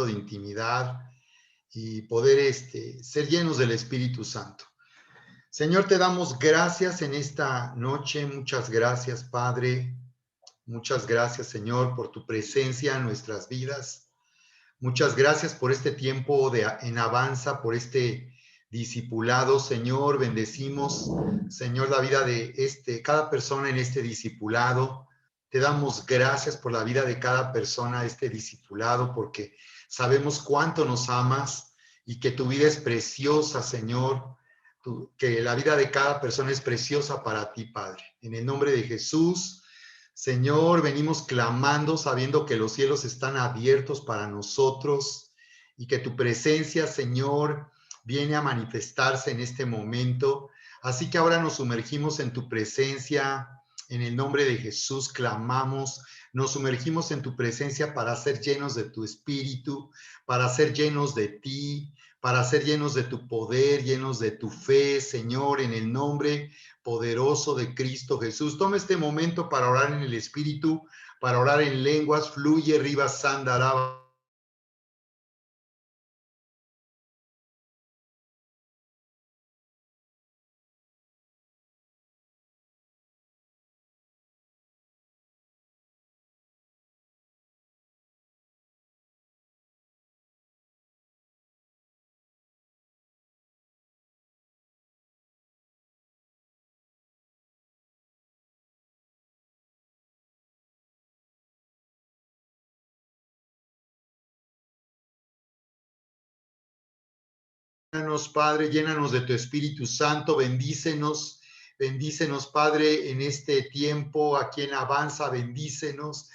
de intimidad y poder ser llenos del Espíritu Santo. Señor, te damos gracias en esta noche. Muchas gracias, Padre. Muchas gracias, Señor, por tu presencia en nuestras vidas. Muchas gracias por este tiempo en Avanza, por este discipulado, Señor. Bendecimos, Señor, la vida de cada persona en este discipulado. Te damos gracias por la vida de cada persona, este discipulado, porque sabemos cuánto nos amas y que tu vida es preciosa, Señor, que la vida de cada persona es preciosa para ti, Padre. En el nombre de Jesús, Señor, venimos clamando, sabiendo que los cielos están abiertos para nosotros y que tu presencia, Señor, viene a manifestarse en este momento. Así que ahora nos sumergimos en tu presencia. En el nombre de Jesús clamamos, nos sumergimos en tu presencia para ser llenos de tu espíritu, para ser llenos de ti, para ser llenos de tu poder, llenos de tu fe, Señor, en el nombre poderoso de Cristo Jesús. Toma este momento para orar en el espíritu, para orar en lenguas. Fluye, Riva Sandaraba. Llénanos, Padre, llénanos de tu Espíritu Santo, bendícenos, bendícenos, Padre, en este tiempo, aquí en Avanza, bendícenos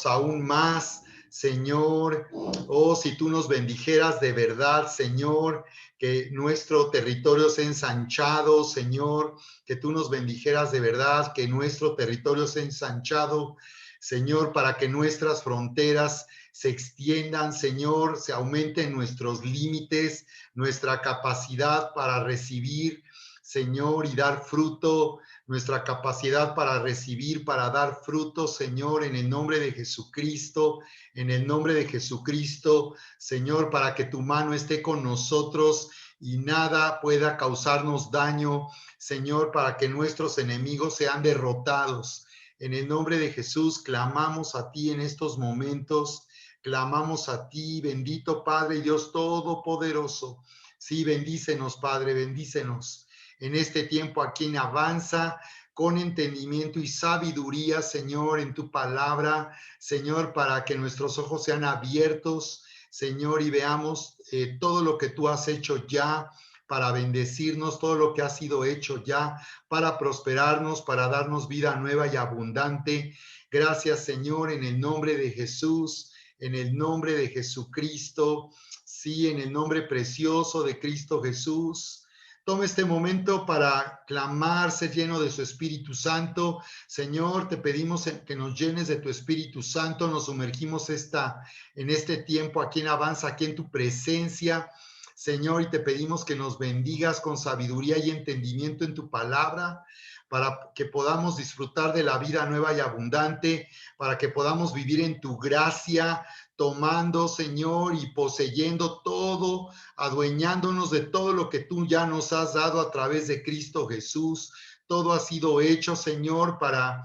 aún más, Señor. Oh, si tú nos bendijeras de verdad, Señor, que nuestro territorio sea ensanchado, Señor, que tú nos bendijeras de verdad, que nuestro territorio sea ensanchado, Señor, para que nuestras fronteras se extiendan, Señor, se aumenten nuestros límites, nuestra capacidad para recibir, Señor, y dar fruto, nuestra capacidad para recibir, para dar fruto, Señor, en el nombre de Jesucristo, en el nombre de Jesucristo, Señor, para que tu mano esté con nosotros y nada pueda causarnos daño, Señor, para que nuestros enemigos sean derrotados. En el nombre de Jesús, clamamos a ti en estos momentos. Clamamos a ti, bendito Padre Dios Todopoderoso. Sí, bendícenos, Padre, bendícenos en este tiempo aquí en Avanza, con entendimiento y sabiduría, Señor, en tu palabra, Señor, para que nuestros ojos sean abiertos, Señor, y veamos todo lo que tú has hecho ya para bendecirnos, todo lo que ha sido hecho ya para prosperarnos, para darnos vida nueva y abundante. Gracias, Señor, en el nombre de Jesús, en el nombre de Jesucristo, sí, en el nombre precioso de Cristo Jesús. Toma este momento para clamar, ser lleno de su Espíritu Santo. Señor, te pedimos que nos llenes de tu Espíritu Santo. Nos sumergimos en este tiempo aquí en Avanza, aquí en tu presencia, Señor, y te pedimos que nos bendigas con sabiduría y entendimiento en tu palabra, para que podamos disfrutar de la vida nueva y abundante, para que podamos vivir en tu gracia, tomando, Señor, y poseyendo todo, adueñándonos de todo lo que tú ya nos has dado a través de Cristo Jesús. Todo ha sido hecho, Señor, para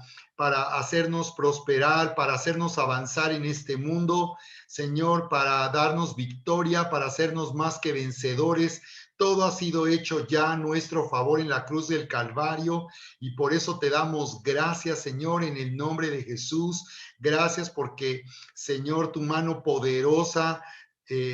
hacernos prosperar, para hacernos avanzar en este mundo, Señor, para darnos victoria, para hacernos más que vencedores. Todo ha sido hecho ya a nuestro favor en la cruz del Calvario y por eso te damos gracias, Señor, en el nombre de Jesús. Gracias porque, Señor, tu mano poderosa,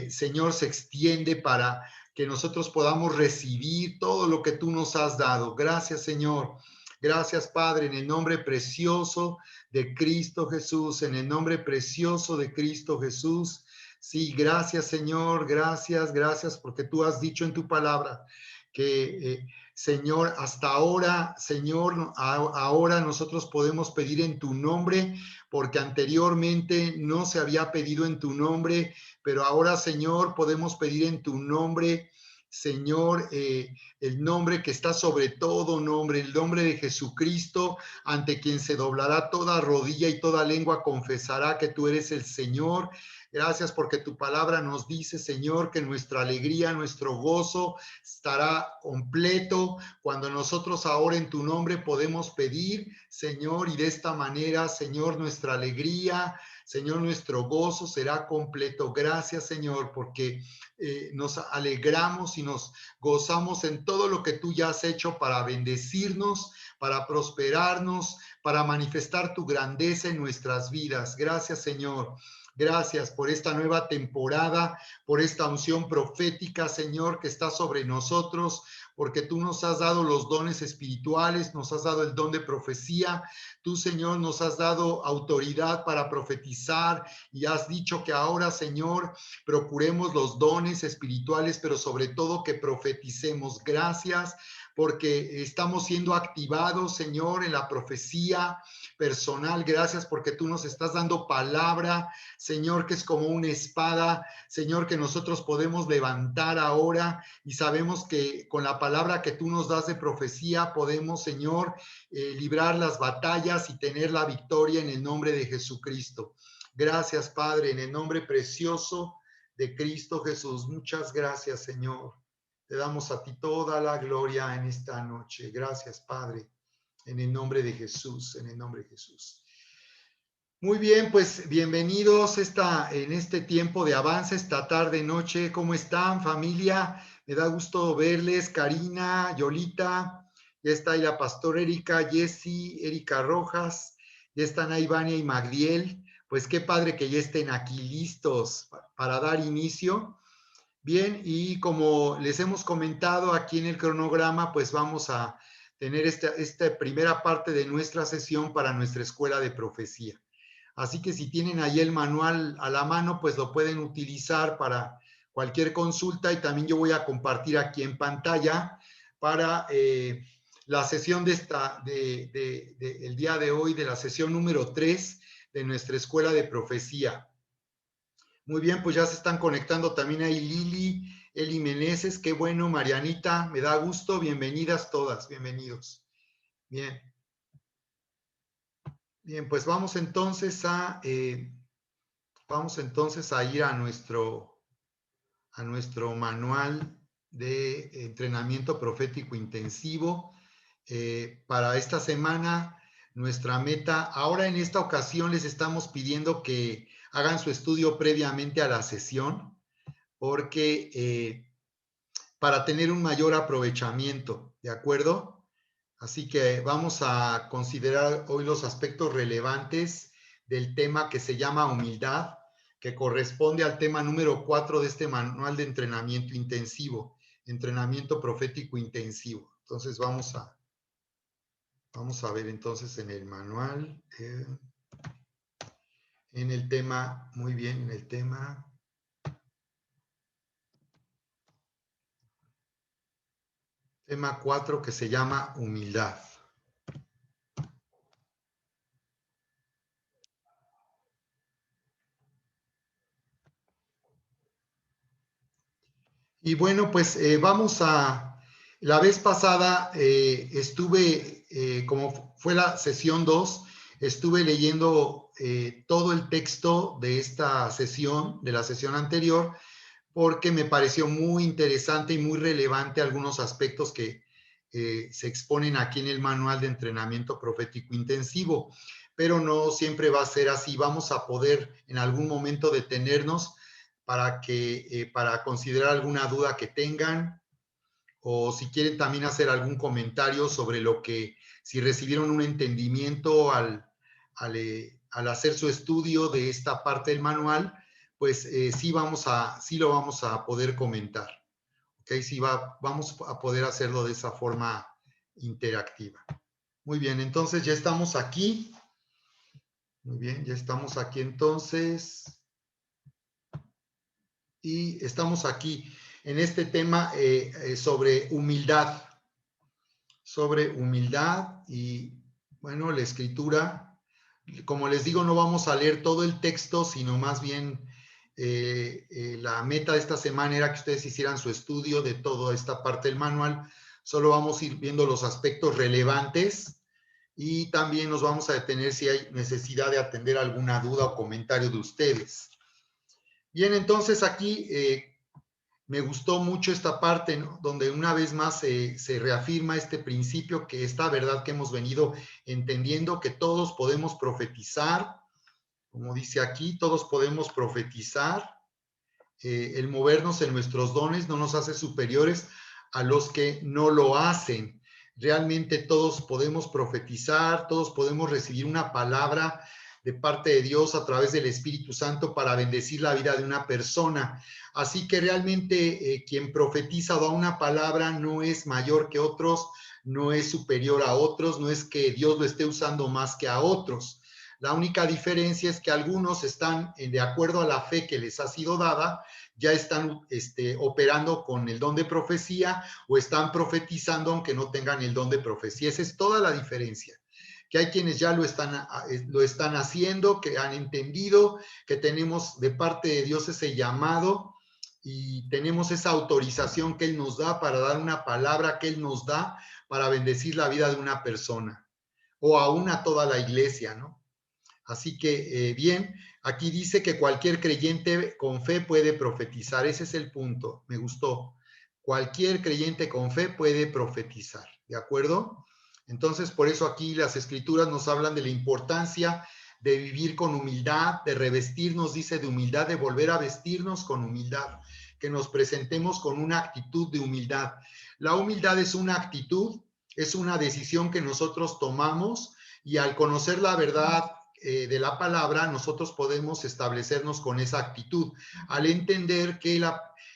Señor, se extiende para que nosotros podamos recibir todo lo que tú nos has dado. Gracias, Señor. Gracias, Padre, en el nombre precioso de Cristo Jesús, en el nombre precioso de Cristo Jesús. Sí, gracias, Señor, gracias, porque tú has dicho en tu palabra que, Señor, hasta ahora, Señor, ahora nosotros podemos pedir en tu nombre, porque anteriormente no se había pedido en tu nombre, pero ahora, Señor, podemos pedir en tu nombre, Señor, el nombre que está sobre todo nombre, el nombre de Jesucristo, ante quien se doblará toda rodilla y toda lengua confesará que tú eres el Señor. Gracias porque tu palabra nos dice, Señor, que nuestra alegría, nuestro gozo estará completo cuando nosotros ahora en tu nombre podemos pedir, Señor, y de esta manera, Señor, nuestra alegría, Señor, nuestro gozo será completo. Gracias, Señor, porque nos alegramos y nos gozamos en todo lo que tú ya has hecho para bendecirnos, para prosperarnos, para manifestar tu grandeza en nuestras vidas. Gracias, Señor. Gracias por esta nueva temporada, por esta unción profética, Señor, que está sobre nosotros, porque tú nos has dado los dones espirituales, nos has dado el don de profecía. Tú, Señor, nos has dado autoridad para profetizar y has dicho que ahora, Señor, procuremos los dones espirituales, pero sobre todo que profeticemos. Gracias porque estamos siendo activados, Señor, en la profecía personal. Gracias porque tú nos estás dando palabra, Señor, que es como una espada, Señor, que nosotros podemos levantar ahora y sabemos que con la palabra que tú nos das de profecía podemos, Señor, librar las batallas y tener la victoria en el nombre de Jesucristo. Gracias, Padre, en el nombre precioso de Cristo Jesús. Muchas gracias, Señor. Te damos a ti toda la gloria en esta noche. Gracias, Padre, en el nombre de Jesús, en el nombre de Jesús. Muy bien, pues bienvenidos en este tiempo de avance, esta tarde, noche. ¿Cómo están, familia? Me da gusto verles, Karina, Yolita, ya está ahí la pastora Erika, Jessy, Erika Rojas, ya están ahí Vania y Magdiel. Pues qué padre que ya estén aquí listos para dar inicio. Bien, y como les hemos comentado aquí en el cronograma, pues vamos a tener esta primera parte de nuestra sesión para nuestra escuela de profecía. Así que si tienen ahí el manual a la mano, pues lo pueden utilizar para cualquier consulta y también yo voy a compartir aquí en pantalla para la sesión el día de hoy, de la sesión número 3 de nuestra escuela de profecía. Muy bien, pues ya se están conectando también ahí Lili, Eli Meneses, qué bueno, Marianita, me da gusto, bienvenidas todas, bienvenidos. Bien. Bien, pues vamos entonces a ir a nuestro manual de entrenamiento profético intensivo. Para esta semana, nuestra meta, ahora en esta ocasión les estamos pidiendo que hagan su estudio previamente a la sesión, porque para tener un mayor aprovechamiento, ¿de acuerdo? Así que vamos a considerar hoy los aspectos relevantes del tema que se llama humildad, que corresponde al tema número 4 de este manual de entrenamiento intensivo, entrenamiento profético intensivo. Entonces vamos a ver entonces en el manual, en el tema, muy bien, en el tema tema 4 que se llama humildad. Y bueno, pues la vez pasada estuve, como fue la sesión 2, estuve leyendo todo el texto de esta sesión, de la sesión anterior, porque me pareció muy interesante y muy relevante algunos aspectos que se exponen aquí en el manual de entrenamiento profético intensivo, pero no siempre va a ser así. Vamos a poder en algún momento detenernos para considerar alguna duda que tengan, o si quieren también hacer algún comentario sobre si recibieron un entendimiento al hacer su estudio de esta parte del manual, pues sí lo vamos a poder comentar. ¿Ok? Sí vamos a poder hacerlo de esa forma interactiva. Muy bien, entonces ya estamos aquí. Muy bien, ya estamos aquí entonces. Y estamos aquí en este tema sobre humildad. Sobre humildad y, bueno, la escritura. Como les digo, no vamos a leer todo el texto, sino más bien la meta de esta semana era que ustedes hicieran su estudio de toda esta parte del manual. Solo vamos a ir viendo los aspectos relevantes y también nos vamos a detener si hay necesidad de atender alguna duda o comentario de ustedes. Bien, entonces aquí me gustó mucho esta parte, ¿no? Donde una vez más se reafirma este principio, que esta verdad que hemos venido entendiendo, que todos podemos profetizar, como dice aquí, todos podemos profetizar. El movernos en nuestros dones no nos hace superiores a los que no lo hacen. Realmente todos podemos profetizar, todos podemos recibir una palabra de parte de Dios a través del Espíritu Santo para bendecir la vida de una persona. Así que realmente quien profetiza o da una palabra no es mayor que otros, no es superior a otros, no es que Dios lo esté usando más que a otros. La única diferencia es que algunos están de acuerdo a la fe que les ha sido dada, ya están operando con el don de profecía o están profetizando aunque no tengan el don de profecía. Esa es toda la diferencia. Que hay quienes ya lo están haciendo, que han entendido que tenemos de parte de Dios ese llamado y tenemos esa autorización que Él nos da para dar una palabra que Él nos da para bendecir la vida de una persona o aún a toda la iglesia, ¿no? Así que, bien, aquí dice que cualquier creyente con fe puede profetizar. Ese es el punto, me gustó. Cualquier creyente con fe puede profetizar, ¿de acuerdo? Entonces, por eso aquí las escrituras nos hablan de la importancia de vivir con humildad, de revestirnos, dice, de humildad, de volver a vestirnos con humildad, que nos presentemos con una actitud de humildad. La humildad es una actitud, es una decisión que nosotros tomamos y al conocer la verdad de la palabra, nosotros podemos establecernos con esa actitud, al entender que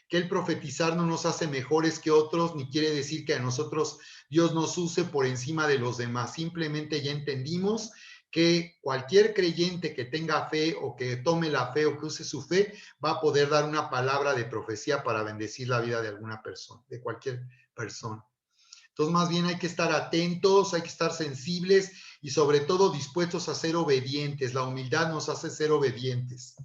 el profetizar no nos hace mejores que otros, ni quiere decir que a nosotros Dios nos use por encima de los demás. Simplemente ya entendimos que cualquier creyente que tenga fe o que tome la fe o que use su fe, va a poder dar una palabra de profecía para bendecir la vida de alguna persona, de cualquier persona. Entonces, más bien hay que estar atentos, hay que estar sensibles y sobre todo dispuestos a ser obedientes. La humildad nos hace ser obedientes.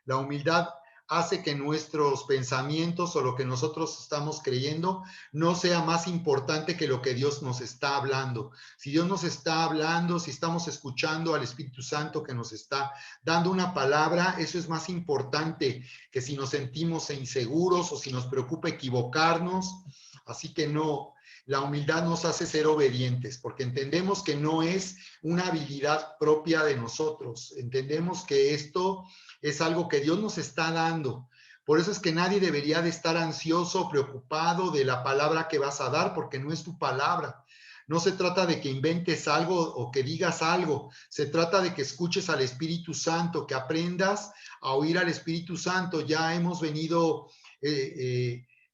La humildad hace que nuestros pensamientos o lo que nosotros estamos creyendo no sea más importante que lo que Dios nos está hablando. Si Dios nos está hablando, si estamos escuchando al Espíritu Santo que nos está dando una palabra, eso es más importante que si nos sentimos inseguros o si nos preocupa equivocarnos. Así que no, la humildad nos hace ser obedientes, porque entendemos que no es una habilidad propia de nosotros. Entendemos que esto es algo que Dios nos está dando. Por eso es que nadie debería de estar ansioso o preocupado de la palabra que vas a dar, porque no es tu palabra. No se trata de que inventes algo o que digas algo. Se trata de que escuches al Espíritu Santo, que aprendas a oír al Espíritu Santo. Ya hemos venido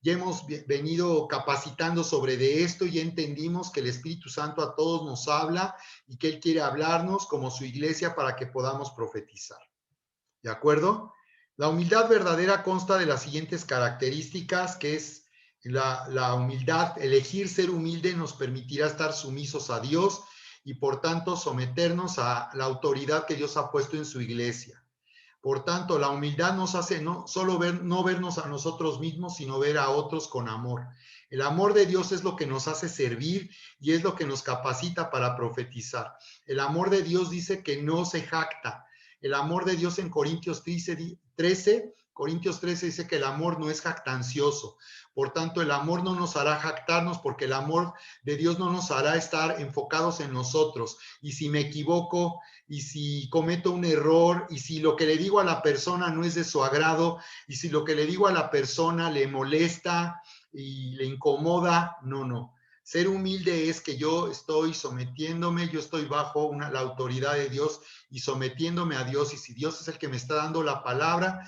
ya hemos venido capacitando sobre de esto y entendimos que el Espíritu Santo a todos nos habla y que Él quiere hablarnos como su iglesia para que podamos profetizar. ¿De acuerdo? La humildad verdadera consta de las siguientes características, que es la humildad. Elegir ser humilde nos permitirá estar sumisos a Dios y por tanto someternos a la autoridad que Dios ha puesto en su iglesia. Por tanto, la humildad nos hace no solo no vernos a nosotros mismos, sino ver a otros con amor. El amor de Dios es lo que nos hace servir y es lo que nos capacita para profetizar. El amor de Dios dice que no se jacta. El amor de Dios en Corintios 13 dice que el amor no es jactancioso. Por tanto, el amor no nos hará jactarnos porque el amor de Dios no nos hará estar enfocados en nosotros. Y si me equivoco, y si cometo un error, y si lo que le digo a la persona no es de su agrado, y si lo que le digo a la persona le molesta y le incomoda, no. Ser humilde es que yo estoy sometiéndome, yo estoy bajo la autoridad de Dios y sometiéndome a Dios. Y si Dios es el que me está dando la palabra,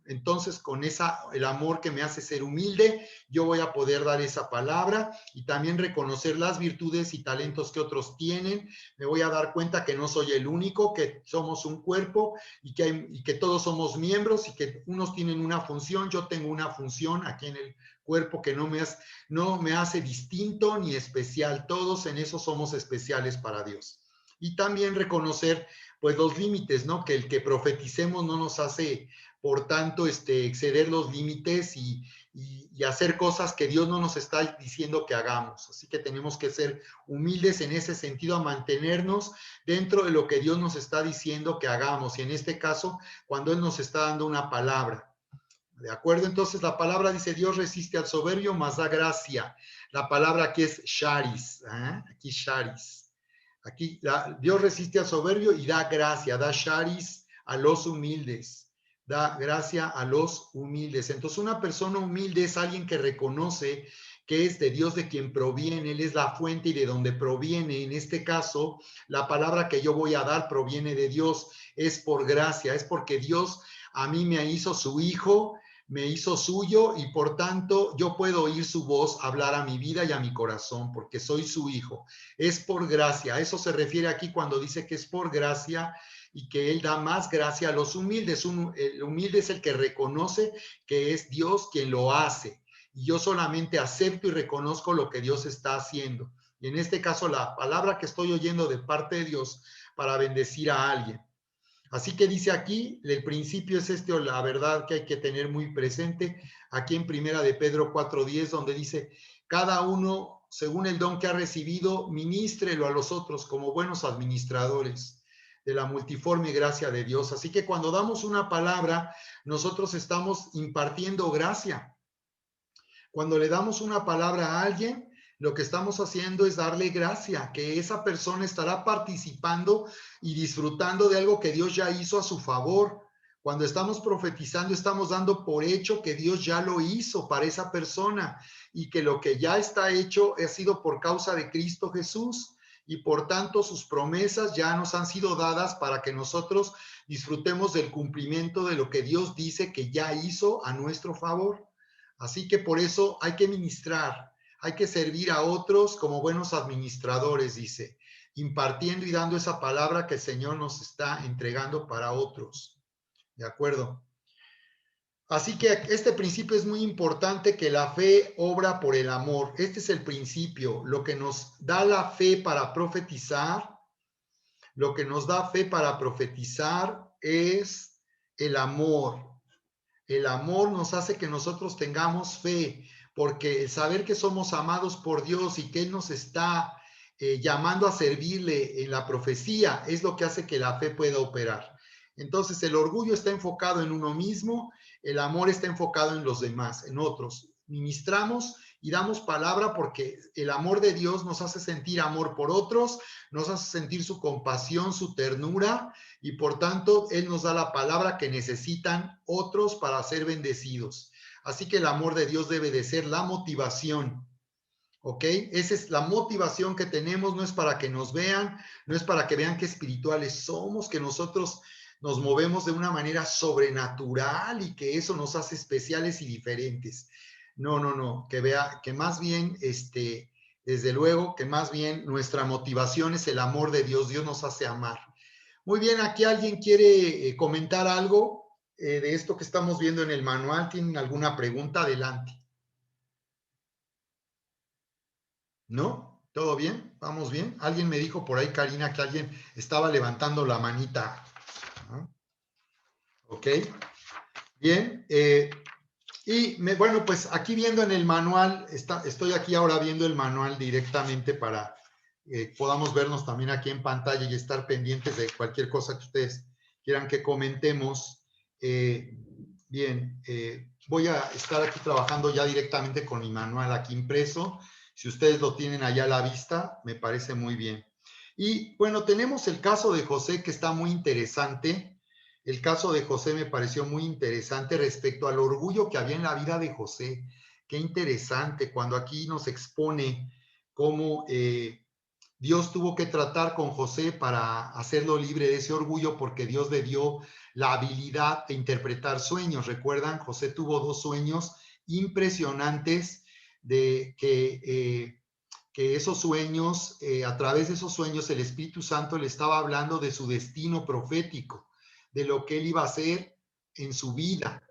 entonces con el amor que me hace ser humilde, yo voy a poder dar esa palabra y también reconocer las virtudes y talentos que otros tienen. Me voy a dar cuenta que no soy el único, que somos un cuerpo y que todos somos miembros y que unos tienen una función, yo tengo una función aquí en el cuerpo que no me hace distinto ni especial. Todos en eso somos especiales para Dios. Y también reconocer pues los límites, ¿no? Que el que profeticemos no nos hace, por tanto, exceder los límites y y hacer cosas que Dios no nos está diciendo que hagamos. Así que tenemos que ser humildes en ese sentido, a mantenernos dentro de lo que Dios nos está diciendo que hagamos. Y en este caso, cuando Él nos está dando una palabra. ¿De acuerdo? Entonces la palabra dice, Dios resiste al soberbio, mas da gracia. La palabra aquí es charis. Aquí charis. Aquí Dios resiste al soberbio y da gracia, da charis a los humildes. Da gracia a los humildes. Entonces una persona humilde es alguien que reconoce que es de Dios de quien proviene, Él es la fuente y de donde proviene. En este caso, la palabra que yo voy a dar proviene de Dios, es por gracia, es porque Dios a mí me hizo su hijo, me hizo suyo y por tanto yo puedo oír su voz hablar a mi vida y a mi corazón porque soy su hijo. Es por gracia. A eso se refiere aquí cuando dice que es por gracia y que Él da más gracia a los humildes. El humilde es el que reconoce que es Dios quien lo hace. Y yo solamente acepto y reconozco lo que Dios está haciendo. Y en este caso, la palabra que estoy oyendo de parte de Dios para bendecir a alguien. Así que dice aquí, el principio es este, o la verdad que hay que tener muy presente, aquí en Primera de Pedro 4:10, donde dice, cada uno, según el don que ha recibido, ministrelo a los otros como buenos administradores de la multiforme gracia de Dios. Así que cuando damos una palabra, nosotros estamos impartiendo gracia. Cuando le damos una palabra a alguien, lo que estamos haciendo es darle gracia, que esa persona estará participando y disfrutando de algo que Dios ya hizo a su favor. Cuando estamos profetizando, estamos dando por hecho que Dios ya lo hizo para esa persona y que lo que ya está hecho ha sido por causa de Cristo Jesús y por tanto sus promesas ya nos han sido dadas para que nosotros disfrutemos del cumplimiento de lo que Dios dice que ya hizo a nuestro favor. Así que por eso hay que ministrar, hay que servir a otros como buenos administradores, dice, impartiendo y dando esa palabra que el Señor nos está entregando para otros. ¿De acuerdo? Así que este principio es muy importante, que la fe obra por el amor. Este es el principio, lo que nos da la fe para profetizar. Lo que nos da fe para profetizar es el amor. El amor nos hace que nosotros tengamos fe, porque el saber que somos amados por Dios y que Él nos está llamando a servirle en la profecía es lo que hace que la fe pueda operar. Entonces el orgullo está enfocado en uno mismo, el amor está enfocado en los demás, en otros. Ministramos y damos palabra porque el amor de Dios nos hace sentir amor por otros, nos hace sentir su compasión, su ternura, y por tanto Él nos da la palabra que necesitan otros para ser bendecidos. Así que el amor de Dios debe de ser la motivación, ¿ok? Esa es la motivación que tenemos, no es para que nos vean, no es para que vean qué espirituales somos, que nosotros nos movemos de una manera sobrenatural y que eso nos hace especiales y diferentes. No, no, no, que vea, que más bien, desde luego, que más bien nuestra motivación es el amor de Dios, Dios nos hace amar. Muy bien, aquí alguien quiere comentar algo de esto que estamos viendo en el manual. ¿Tienen alguna pregunta? Adelante. ¿No? ¿Todo bien? ¿Vamos bien? Alguien me dijo por ahí, Karina, que alguien estaba levantando la manita. ¿No? Ok, bien. Bueno, pues aquí viendo en el manual, estoy aquí ahora viendo el manual directamente para podamos vernos también aquí en pantalla y estar pendientes de cualquier cosa que ustedes quieran que comentemos. Bien, voy a estar aquí trabajando ya directamente con mi manual aquí impreso. Si ustedes lo tienen allá a la vista, me parece muy bien. Y bueno, tenemos el caso de José que está muy interesante. El caso de José me pareció muy interesante respecto al orgullo que había en la vida de José. Qué interesante cuando aquí nos expone cómo Dios tuvo que tratar con José para hacerlo libre de ese orgullo porque Dios le dio la habilidad de interpretar sueños. ¿Recuerdan? José tuvo 2 sueños impresionantes de que esos sueños, a través de esos sueños, el Espíritu Santo le estaba hablando de su destino profético, de lo que él iba a hacer en su vida,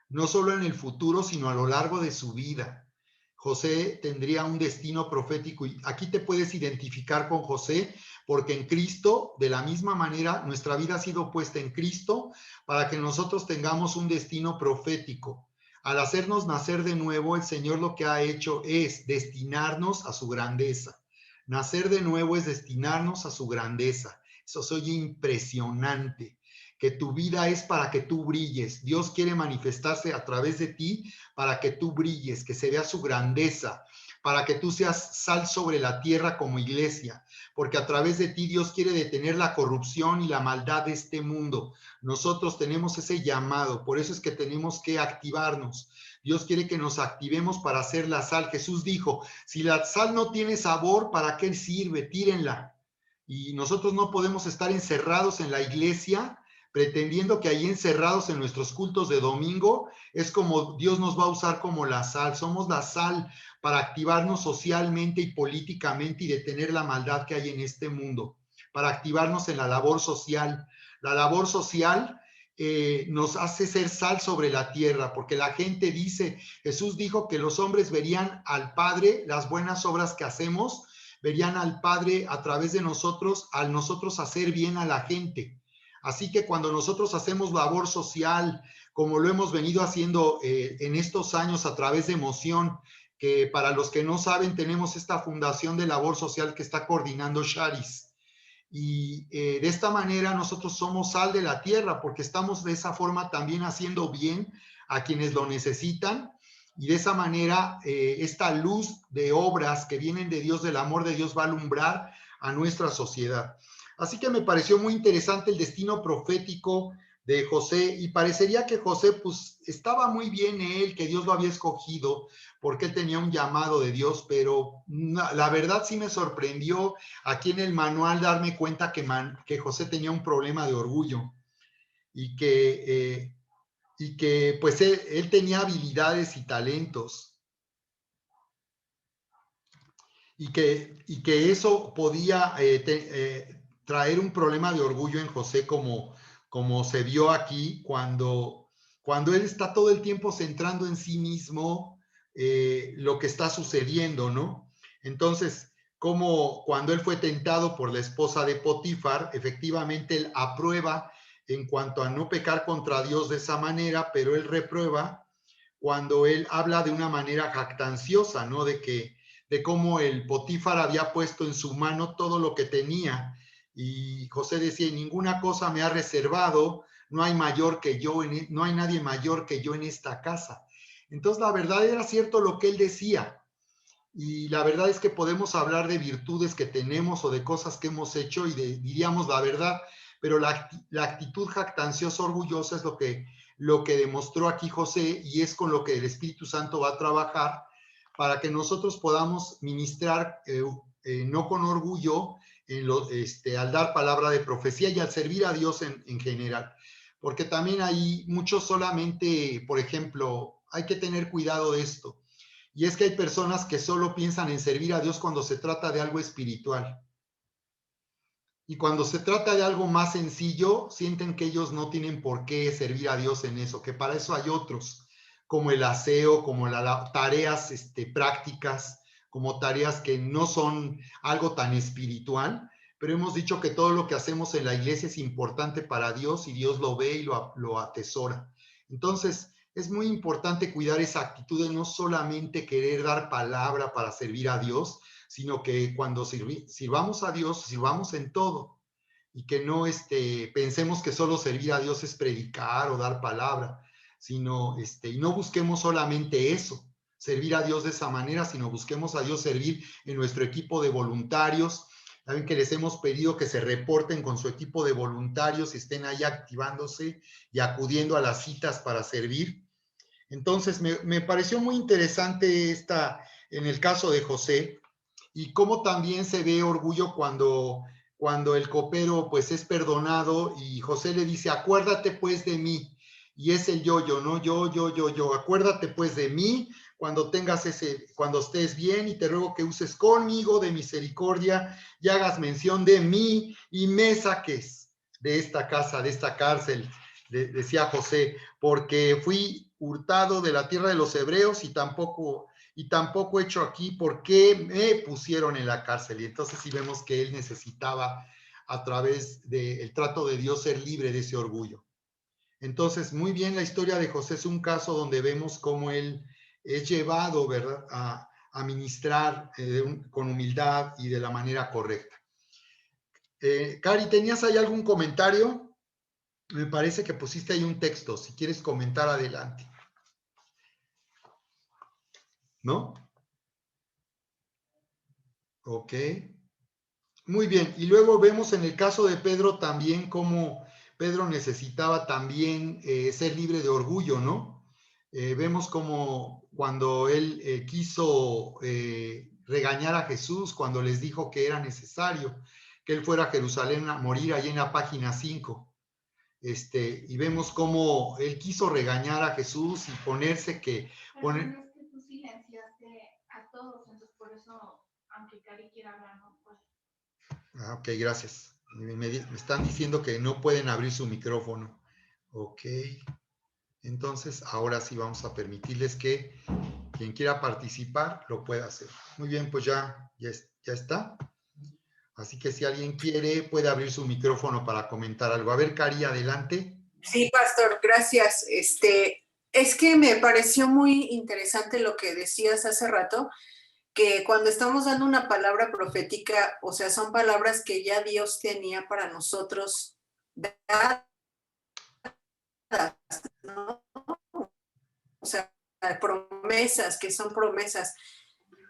no solo en el futuro, sino a lo largo de su vida. José tendría un destino profético y aquí te puedes identificar con José porque en Cristo, de la misma manera, nuestra vida ha sido puesta en Cristo para que nosotros tengamos un destino profético. Al hacernos nacer de nuevo, el Señor lo que ha hecho es destinarnos a su grandeza. Nacer de nuevo es destinarnos a su grandeza. Eso se oye impresionante, que tu vida es para que tú brilles. Dios quiere manifestarse a través de ti para que tú brilles, que se vea su grandeza, para que tú seas sal sobre la tierra como iglesia, porque a través de ti Dios quiere detener la corrupción y la maldad de este mundo. Nosotros tenemos ese llamado, por eso es que tenemos que activarnos. Dios quiere que nos activemos para hacer la sal. Jesús dijo, si la sal no tiene sabor, ¿para qué sirve? Tírenla. Y nosotros no podemos estar encerrados en la iglesia pretendiendo que ahí encerrados en nuestros cultos de domingo es como Dios nos va a usar como la sal. Somos la sal para activarnos socialmente y políticamente y detener la maldad que hay en este mundo, para activarnos en la labor social. La labor social nos hace ser sal sobre la tierra, porque la gente dice, Jesús dijo que los hombres verían al Padre, las buenas obras que hacemos, verían al Padre a través de nosotros, al nosotros hacer bien a la gente. Así que cuando nosotros hacemos labor social, como lo hemos venido haciendo en estos años a través de Emoción, que para los que no saben, tenemos esta fundación de labor social que está coordinando Charis. Y de esta manera nosotros somos sal de la tierra, porque estamos de esa forma también haciendo bien a quienes lo necesitan. Y de esa manera esta luz de obras que vienen de Dios, del amor de Dios, va a alumbrar a nuestra sociedad. Así que me pareció muy interesante el destino profético de José y parecería que José pues estaba muy bien él, que Dios lo había escogido porque él tenía un llamado de Dios, pero la verdad sí me sorprendió aquí en el manual darme cuenta que José tenía un problema de orgullo y que pues él tenía habilidades y talentos y que eso podía traer un problema de orgullo en José como se vio aquí cuando él está todo el tiempo centrando en sí mismo lo que está sucediendo, ¿no? Entonces, como cuando él fue tentado por la esposa de Potifar, efectivamente él aprueba en cuanto a no pecar contra Dios de esa manera, pero él reprueba cuando él habla de una manera jactanciosa, ¿no? De cómo el Potifar había puesto en su mano todo lo que tenía. Y José decía, ninguna cosa me ha reservado, no hay mayor que yo, no hay nadie mayor que yo en esta casa. Entonces, la verdad era cierto lo que él decía. Y la verdad es que podemos hablar de virtudes que tenemos o de cosas que hemos hecho y diríamos la verdad, pero la actitud jactanciosa, orgullosa es lo que demostró aquí José y es con lo que el Espíritu Santo va a trabajar para que nosotros podamos ministrar no con orgullo al dar palabra de profecía y al servir a Dios en general. Porque también hay muchos solamente, por ejemplo, hay que tener cuidado de esto. Y es que hay personas que solo piensan en servir a Dios cuando se trata de algo espiritual. Y cuando se trata de algo más sencillo, sienten que ellos no tienen por qué servir a Dios en eso, que para eso hay otros, como el aseo, como tareas prácticas, como tareas que no son algo tan espiritual, pero hemos dicho que todo lo que hacemos en la iglesia es importante para Dios y Dios lo ve y lo atesora. Entonces, es muy importante cuidar esa actitud de no solamente querer dar palabra para servir a Dios, sino que cuando sirvamos a Dios, sirvamos en todo y que no pensemos que solo servir a Dios es predicar o dar palabra, sino y no busquemos solamente eso, servir a Dios de esa manera, sino busquemos a Dios servir en nuestro equipo de voluntarios. Saben que les hemos pedido que se reporten con su equipo de voluntarios y estén ahí activándose y acudiendo a las citas para servir. Entonces, me pareció muy interesante en el caso de José, y cómo también se ve orgullo cuando el copero pues es perdonado y José le dice, acuérdate pues de mí. Y es el yo, ¿no? Yo. Acuérdate pues de mí cuando estés bien y te ruego que uses conmigo de misericordia y hagas mención de mí y me saques de esta casa, de esta cárcel, decía José, porque fui hurtado de la tierra de los hebreos y tampoco he hecho aquí por qué me pusieron en la cárcel. Y entonces sí vemos que él necesitaba, a través del trato de Dios, ser libre de ese orgullo. Entonces, muy bien, la historia de José es un caso donde vemos cómo él es llevado, ¿verdad?, a ministrar con humildad y de la manera correcta. Cari, ¿tenías ahí algún comentario? Me parece que pusiste ahí un texto. Si quieres comentar, adelante. ¿No? Ok. Muy bien. Y luego vemos en el caso de Pedro también cómo Pedro necesitaba también ser libre de orgullo, ¿no? Vemos como cuando él quiso regañar a Jesús, cuando les dijo que era necesario que él fuera a Jerusalén a morir, allí en la página 5. Y vemos cómo él quiso regañar a Jesús y ponerse que... Pero es que tú silenciaste a todos, entonces por eso, aunque Cari quiera hablar, no puede. Ok, gracias. Me están diciendo que no pueden abrir su micrófono. Ok. Entonces, ahora sí vamos a permitirles que quien quiera participar lo pueda hacer. Muy bien, pues ya está. Así que si alguien quiere, puede abrir su micrófono para comentar algo. A ver, Cari, adelante. Sí, pastor, gracias. Es que me pareció muy interesante lo que decías hace rato, que cuando estamos dando una palabra profética, o sea, son palabras que ya Dios tenía para nosotros dadas, ¿no? O sea, promesas, que son promesas.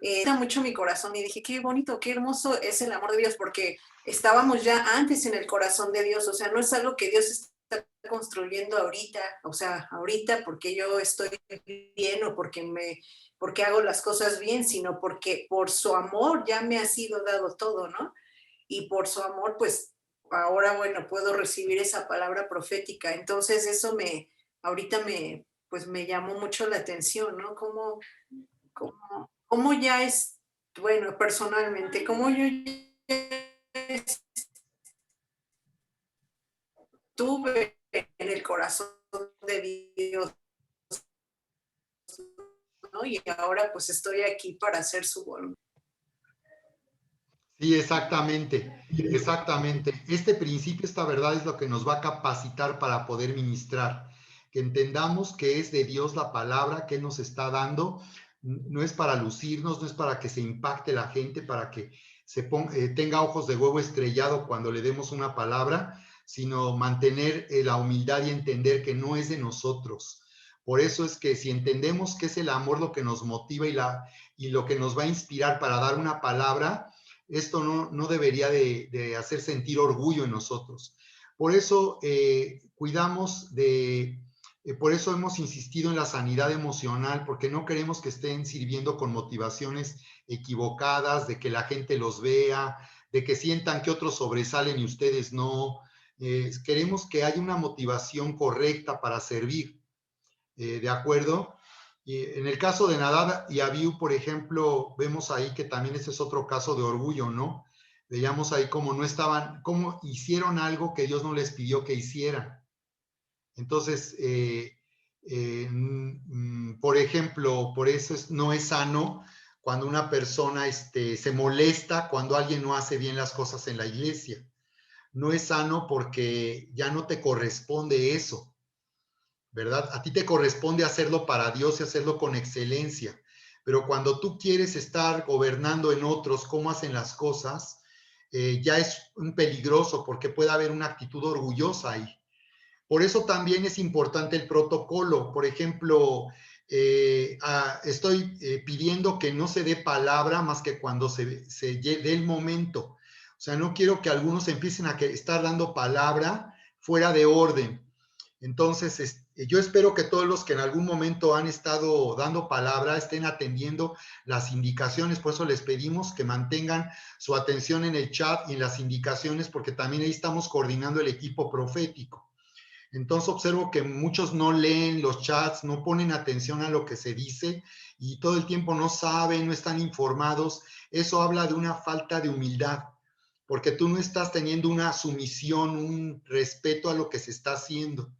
Está mucho mi corazón y dije, qué bonito, qué hermoso es el amor de Dios, porque estábamos ya antes en el corazón de Dios, o sea, no es algo que Dios está construyendo ahorita, o sea, ahorita porque yo estoy bien o porque hago las cosas bien, sino porque por su amor ya me ha sido dado todo, ¿no? Y por su amor, pues ahora, bueno, puedo recibir esa palabra profética. Entonces ahorita pues me llamó mucho la atención, ¿no? Cómo ya es, bueno, personalmente, cómo yo estuve en el corazón de Dios, ¿no? Y ahora pues estoy aquí para hacer su voluntad. Sí, exactamente, exactamente. Este principio, esta verdad es lo que nos va a capacitar para poder ministrar. Que entendamos que es de Dios la palabra que Él nos está dando. No es para lucirnos, no es para que se impacte la gente, para que tenga ojos de huevo estrellado cuando le demos una palabra, sino mantener la humildad y entender que no es de nosotros. Por eso es que si entendemos que es el amor lo que nos motiva y lo que nos va a inspirar para dar una palabra, esto no debería de hacer sentir orgullo en nosotros. Por eso cuidamos por eso hemos insistido en la sanidad emocional, porque no queremos que estén sirviendo con motivaciones equivocadas, de que la gente los vea, de que sientan que otros sobresalen y ustedes no. Queremos que haya una motivación correcta para servir, ¿de acuerdo? Y en el caso de Nadab y Abiú, por ejemplo, vemos ahí que también ese es otro caso de orgullo, ¿no? Veíamos ahí cómo no estaban, cómo hicieron algo que Dios no les pidió que hicieran. Entonces, por ejemplo, por eso no es sano cuando una persona se molesta cuando alguien no hace bien las cosas en la iglesia. No es sano porque ya no te corresponde eso, ¿verdad? A ti te corresponde hacerlo para Dios y hacerlo con excelencia. Pero cuando tú quieres estar gobernando en otros cómo hacen las cosas, ya es un peligroso porque puede haber una actitud orgullosa ahí. Por eso también es importante el protocolo. Por ejemplo, estoy pidiendo que no se dé palabra más que cuando se dé el momento. O sea, no quiero que algunos empiecen a estar dando palabra fuera de orden. Entonces, yo espero que todos los que en algún momento han estado dando palabra estén atendiendo las indicaciones. Por eso les pedimos que mantengan su atención en el chat y en las indicaciones, porque también ahí estamos coordinando el equipo profético. Entonces observo que muchos no leen los chats, no ponen atención a lo que se dice y todo el tiempo no saben, no están informados. Eso habla de una falta de humildad, porque tú no estás teniendo una sumisión, un respeto a lo que se está haciendo.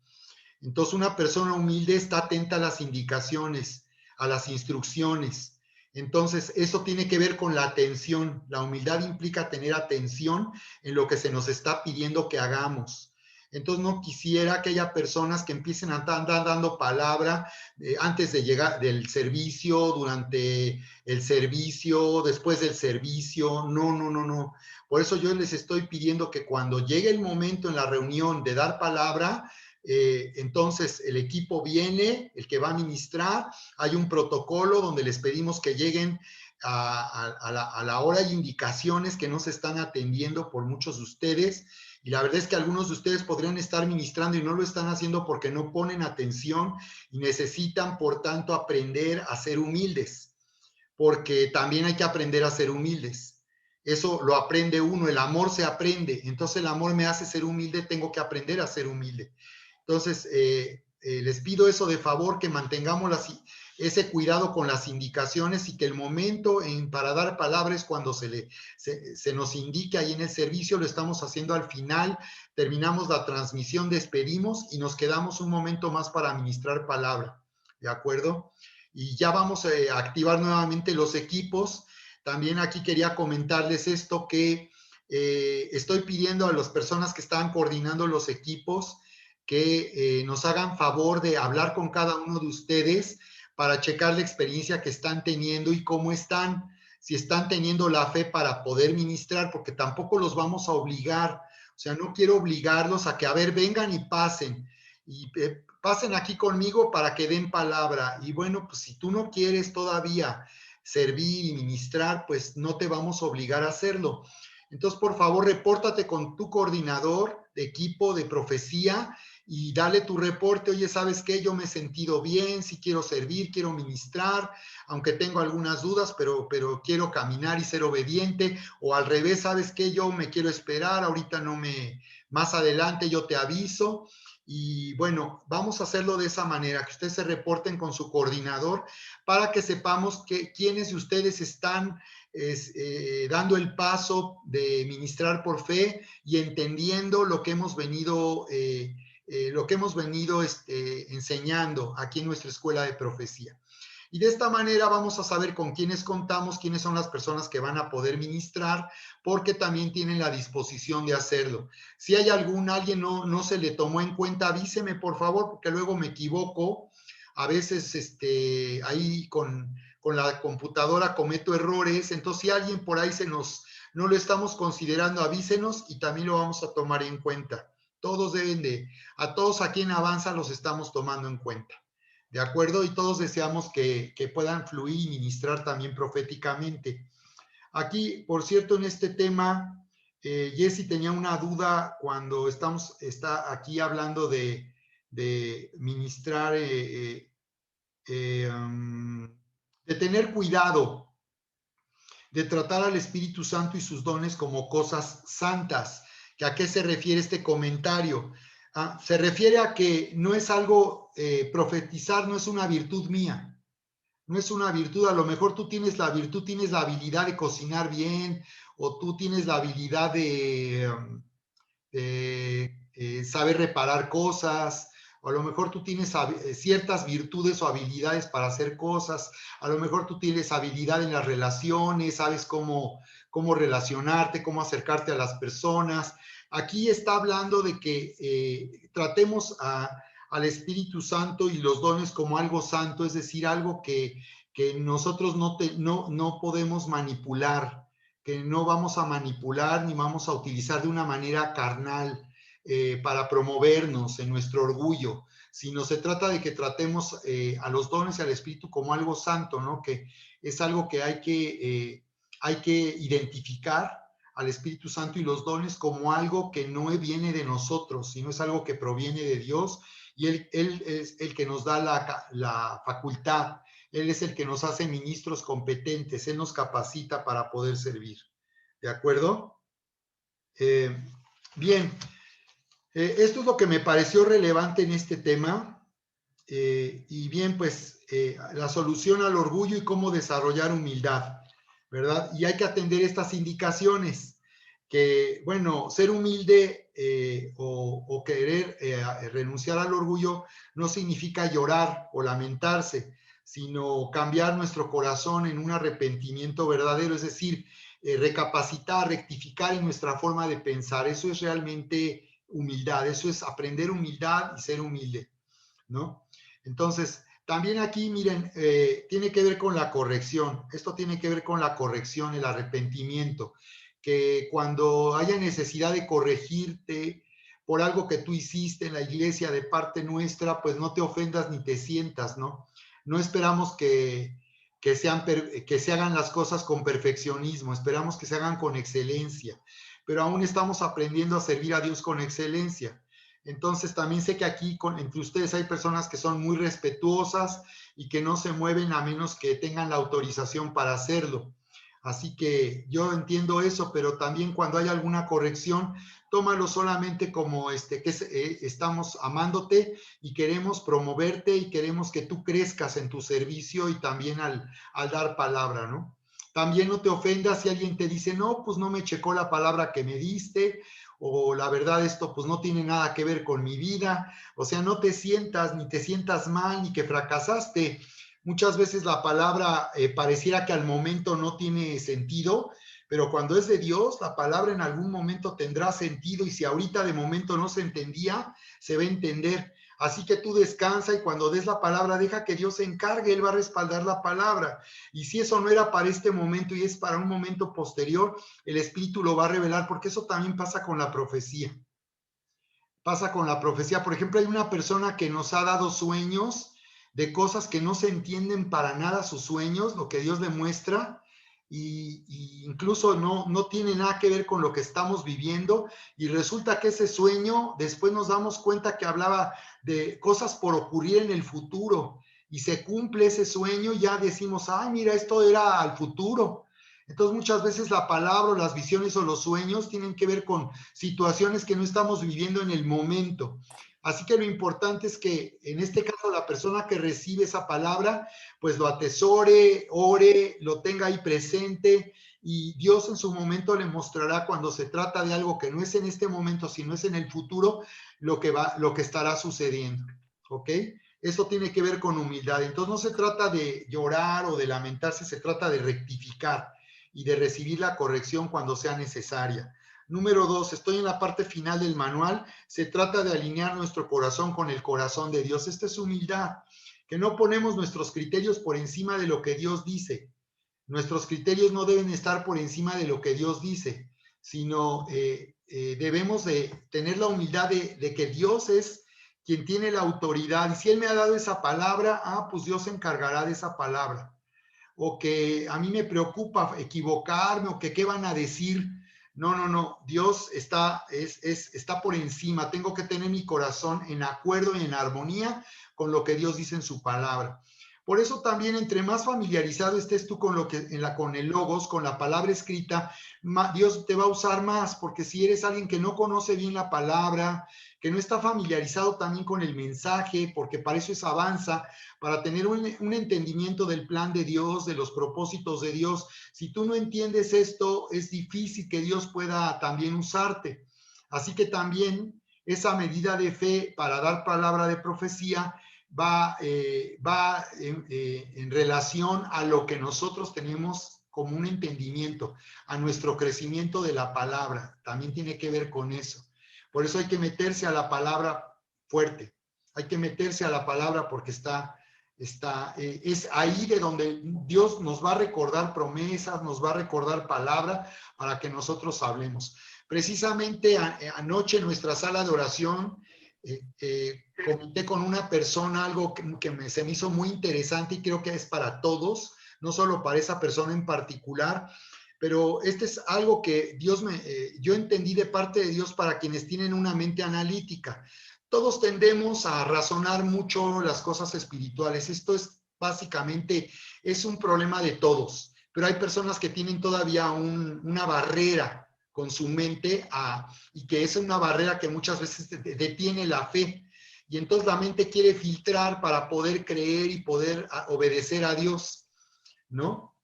Entonces una persona humilde está atenta a las indicaciones, a las instrucciones. Entonces eso tiene que ver con la atención. La humildad implica tener atención en lo que se nos está pidiendo que hagamos. Entonces no quisiera que haya personas que empiecen a andar dando palabra antes de llegar del servicio, durante el servicio, después del servicio. No, no, no, no. Por eso yo les estoy pidiendo que cuando llegue el momento en la reunión de dar palabra, entonces el equipo viene, el que va a ministrar, hay un protocolo donde les pedimos que lleguen a la hora y indicaciones que no se están atendiendo por muchos de ustedes. Y la verdad es que algunos de ustedes podrían estar ministrando y no lo están haciendo porque no ponen atención y necesitan, por tanto, aprender a ser humildes, porque también hay que aprender a ser humildes. Eso lo aprende uno, el amor se aprende. Entonces el amor me hace ser humilde, tengo que aprender a ser humilde. Entonces, les pido eso de favor, que mantengamos ese cuidado con las indicaciones y que el momento para dar palabras cuando se nos indique ahí en el servicio, lo estamos haciendo al final, terminamos la transmisión, despedimos y nos quedamos un momento más para ministrar palabra, ¿de acuerdo? Y ya vamos a activar nuevamente los equipos. También aquí quería comentarles esto, que estoy pidiendo a las personas que están coordinando los equipos que nos hagan favor de hablar con cada uno de ustedes para checar la experiencia que están teniendo y cómo están, si están teniendo la fe para poder ministrar, porque tampoco los vamos a obligar. O sea, no quiero obligarlos a que, a ver, vengan y pasen pasen aquí conmigo para que den palabra. Y bueno, pues si tú no quieres todavía servir y ministrar, pues no te vamos a obligar a hacerlo. Entonces, por favor, repórtate con tu coordinador de equipo de profecía y dale tu reporte. Oye, ¿sabes qué? Yo me he sentido bien, si quiero servir, quiero ministrar, aunque tengo algunas dudas, pero quiero caminar y ser obediente. O al revés, ¿sabes qué? Yo me quiero esperar, ahorita no me... Más adelante yo te aviso. Y bueno, vamos a hacerlo de esa manera, que ustedes se reporten con su coordinador para que sepamos quiénes de ustedes están dando el paso de ministrar por fe y entendiendo lo que hemos venido, enseñando aquí en nuestra escuela de profecía. Y de esta manera vamos a saber con quiénes contamos, quiénes son las personas que van a poder ministrar, porque también tienen la disposición de hacerlo. Si hay alguien no se le tomó en cuenta, avíseme por favor, porque luego me equivoco. A veces ahí con la computadora cometo errores. Entonces, si alguien por ahí no lo estamos considerando, avísenos y también lo vamos a tomar en cuenta. Todos a todos aquí en Avanza los estamos tomando en cuenta. ¿De acuerdo? Y todos deseamos que puedan fluir y ministrar también proféticamente. Aquí, por cierto, en este tema, Jessy tenía una duda cuando está aquí hablando de ministrar, de tener cuidado, de tratar al Espíritu Santo y sus dones como cosas santas. ¿A qué se refiere este comentario? Se refiere a que no es algo, profetizar no es una virtud mía, no es una virtud. A lo mejor tú tienes la virtud, tienes la habilidad de cocinar bien, o tú tienes la habilidad de saber reparar cosas, o a lo mejor tú tienes ciertas virtudes o habilidades para hacer cosas, a lo mejor tú tienes habilidad en las relaciones, sabes cómo relacionarte, cómo acercarte a las personas. Aquí está hablando de que tratemos al Espíritu Santo y los dones como algo santo, es decir, algo que nosotros no podemos manipular, que no vamos a manipular ni vamos a utilizar de una manera carnal para promovernos en nuestro orgullo, sino se trata de que tratemos a los dones y al Espíritu como algo santo, ¿no? Que es algo que hay que identificar al Espíritu Santo y los dones como algo que no viene de nosotros, sino es algo que proviene de Dios, y Él es el que nos da la facultad. Él es el que nos hace ministros competentes, Él nos capacita para poder servir. ¿De acuerdo? Bien, esto es lo que me pareció relevante en este tema. Y bien, pues la solución al orgullo y cómo desarrollar humildad, ¿verdad? Y hay que atender estas indicaciones, que, bueno, ser humilde o querer renunciar al orgullo no significa llorar o lamentarse, sino cambiar nuestro corazón en un arrepentimiento verdadero, es decir, recapacitar, rectificar en nuestra forma de pensar. Eso es realmente humildad. Eso es aprender humildad y ser humilde, ¿no? Entonces, también aquí, miren, tiene que ver con la corrección. Esto tiene que ver con la corrección, el arrepentimiento. Que cuando haya necesidad de corregirte por algo que tú hiciste en la iglesia de parte nuestra, pues no te ofendas ni te sientas, ¿no? No esperamos que se hagan las cosas con perfeccionismo, esperamos que se hagan con excelencia, pero aún estamos aprendiendo a servir a Dios con excelencia. Entonces también sé que aquí entre ustedes hay personas que son muy respetuosas y que no se mueven a menos que tengan la autorización para hacerlo. Así que yo entiendo eso, pero también cuando hay alguna corrección, tómalo solamente como que estamos amándote y queremos promoverte y queremos que tú crezcas en tu servicio y también al dar palabra, ¿no? También no te ofendas si alguien te dice, no, pues no me checó la palabra que me diste, o la verdad esto pues no tiene nada que ver con mi vida. O sea, no te sientas ni te sientas mal ni que fracasaste. Muchas veces la palabra pareciera que al momento no tiene sentido, pero cuando es de Dios, la palabra en algún momento tendrá sentido y si ahorita de momento no se entendía, se va a entender. Así que tú descansa y cuando des la palabra, deja que Dios se encargue, Él va a respaldar la palabra. Y si eso no era para este momento y es para un momento posterior, el Espíritu lo va a revelar, porque eso también pasa con la profecía. Pasa con la profecía. Por ejemplo, hay una persona que nos ha dado sueños de cosas que no se entienden para nada sus sueños, lo que Dios le muestra, y incluso no tiene nada que ver con lo que estamos viviendo, y resulta que ese sueño, después nos damos cuenta que hablaba de cosas por ocurrir en el futuro, y se cumple ese sueño, y ya decimos, ay, mira, esto era al futuro. Entonces muchas veces la palabra, las visiones o los sueños tienen que ver con situaciones que no estamos viviendo en el momento. Así que lo importante es que en este caso la persona que recibe esa palabra, pues lo atesore, ore, lo tenga ahí presente y Dios en su momento le mostrará cuando se trata de algo que no es en este momento, sino es en el futuro, lo que estará sucediendo. ¿Ok? Eso tiene que ver con humildad. Entonces no se trata de llorar o de lamentarse, se trata de rectificar y de recibir la corrección cuando sea necesaria. Número 2, estoy en la parte final del manual, se trata de alinear nuestro corazón con el corazón de Dios. Esta es humildad, que no ponemos nuestros criterios por encima de lo que Dios dice. Nuestros criterios no deben estar por encima de lo que Dios dice, sino debemos de tener la humildad de que Dios es quien tiene la autoridad. Y si Él me ha dado esa palabra, pues Dios se encargará de esa palabra. O que a mí me preocupa equivocarme o que qué van a decir. No. Dios está por encima. Tengo que tener mi corazón en acuerdo y en armonía con lo que Dios dice en su palabra. Por eso también entre más familiarizado estés tú con con el logos, con la palabra escrita, Dios te va a usar más, porque si eres alguien que no conoce bien la palabra, que no está familiarizado también con el mensaje, porque para eso es avanza, para tener un entendimiento del plan de Dios, de los propósitos de Dios. Si tú no entiendes esto, es difícil que Dios pueda también usarte. Así que también esa medida de fe para dar palabra de profecía va en relación a lo que nosotros tenemos como un entendimiento, a nuestro crecimiento de la palabra. También tiene que ver con eso. Por eso hay que meterse a la palabra fuerte. Hay que meterse a la palabra porque es ahí de donde Dios nos va a recordar promesas, nos va a recordar palabra para que nosotros hablemos. Precisamente anoche en nuestra sala de oración comenté con una persona algo que se me hizo muy interesante y creo que es para todos, no solo para esa persona en particular, pero este es algo que yo entendí de parte de Dios para quienes tienen una mente analítica. Todos tendemos a razonar mucho las cosas espirituales. Esto es básicamente, es un problema de todos, pero hay personas que tienen todavía una barrera con su mente y que es una barrera que muchas veces detiene la fe. Y entonces la mente quiere filtrar para poder creer y poder obedecer a Dios, ¿no?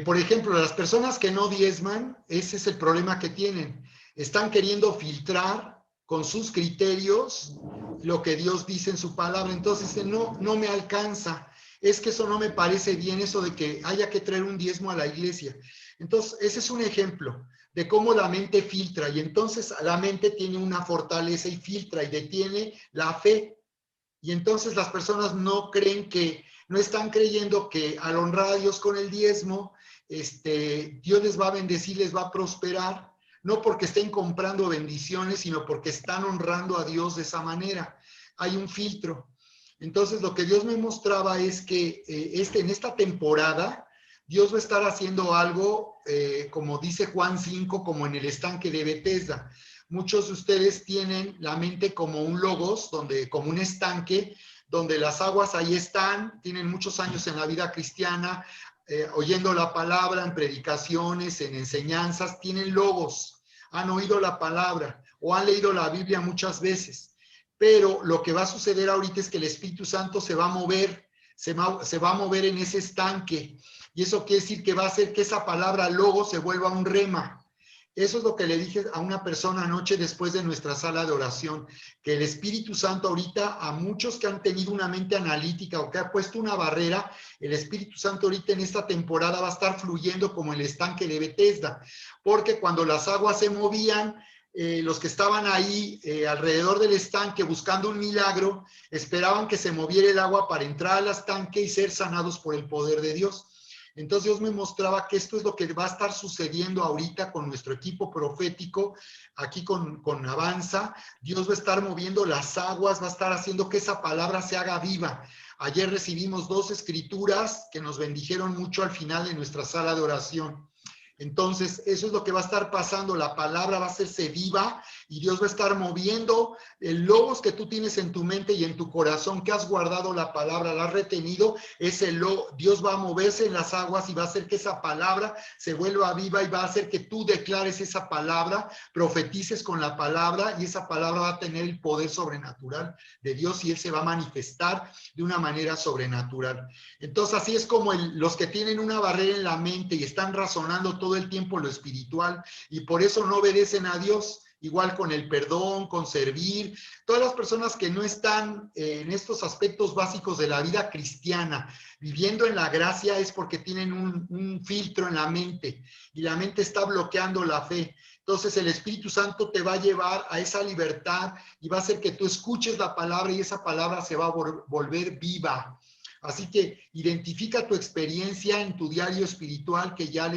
Por ejemplo, las personas que no diezman, ese es el problema que tienen. Están queriendo filtrar con sus criterios lo que Dios dice en su palabra. Entonces, no me alcanza. Es que eso no me parece bien, eso de que haya que traer un diezmo a la iglesia. Entonces, ese es un ejemplo de cómo la mente filtra, y entonces la mente tiene una fortaleza y filtra y detiene la fe. Y entonces las personas no creen que, no están creyendo que al honrar a Dios con el diezmo, Dios les va a bendecir, les va a prosperar, no porque estén comprando bendiciones, sino porque están honrando a Dios de esa manera. Hay un filtro. Entonces lo que Dios me mostraba es que en esta temporada, Dios va a estar haciendo algo, como dice Juan 5, como en el estanque de Bethesda. Muchos de ustedes tienen la mente como un logos, como un estanque, donde las aguas ahí están, tienen muchos años en la vida cristiana, oyendo la palabra, en predicaciones, en enseñanzas, tienen logos, han oído la palabra o han leído la Biblia muchas veces. Pero lo que va a suceder ahorita es que el Espíritu Santo se va a mover, se va a mover en ese estanque. Y eso quiere decir que va a hacer que esa palabra logos se vuelva un rema. Eso es lo que le dije a una persona anoche después de nuestra sala de oración, que el Espíritu Santo ahorita, a muchos que han tenido una mente analítica o que ha puesto una barrera, el Espíritu Santo ahorita en esta temporada va a estar fluyendo como el estanque de Bethesda, porque cuando las aguas se movían, los que estaban ahí alrededor del estanque buscando un milagro, esperaban que se moviera el agua para entrar al estanque y ser sanados por el poder de Dios. Entonces Dios me mostraba que esto es lo que va a estar sucediendo ahorita con nuestro equipo profético, aquí con Avanza. Dios va a estar moviendo las aguas, va a estar haciendo que esa palabra se haga viva. Ayer recibimos 2 escrituras que nos bendijeron mucho al final de nuestra sala de oración. Entonces, eso es lo que va a estar pasando. La palabra va a hacerse viva y Dios va a estar moviendo el logos que tú tienes en tu mente y en tu corazón, que has guardado la palabra, la has retenido. Dios va a moverse en las aguas y va a hacer que esa palabra se vuelva viva y va a hacer que tú declares esa palabra, profetices con la palabra y esa palabra va a tener el poder sobrenatural de Dios y Él se va a manifestar de una manera sobrenatural. Entonces, así es como los que tienen una barrera en la mente y están razonando todo el tiempo lo espiritual y por eso no obedecen a Dios, igual con el perdón, con servir, todas las personas que no están en estos aspectos básicos de la vida cristiana, viviendo en la gracia, es porque tienen un filtro en la mente y la mente está bloqueando la fe. Entonces el Espíritu Santo te va a llevar a esa libertad y va a hacer que tú escuches la palabra y esa palabra se va a volver viva. Así que identifica tu experiencia en tu diario espiritual, que ya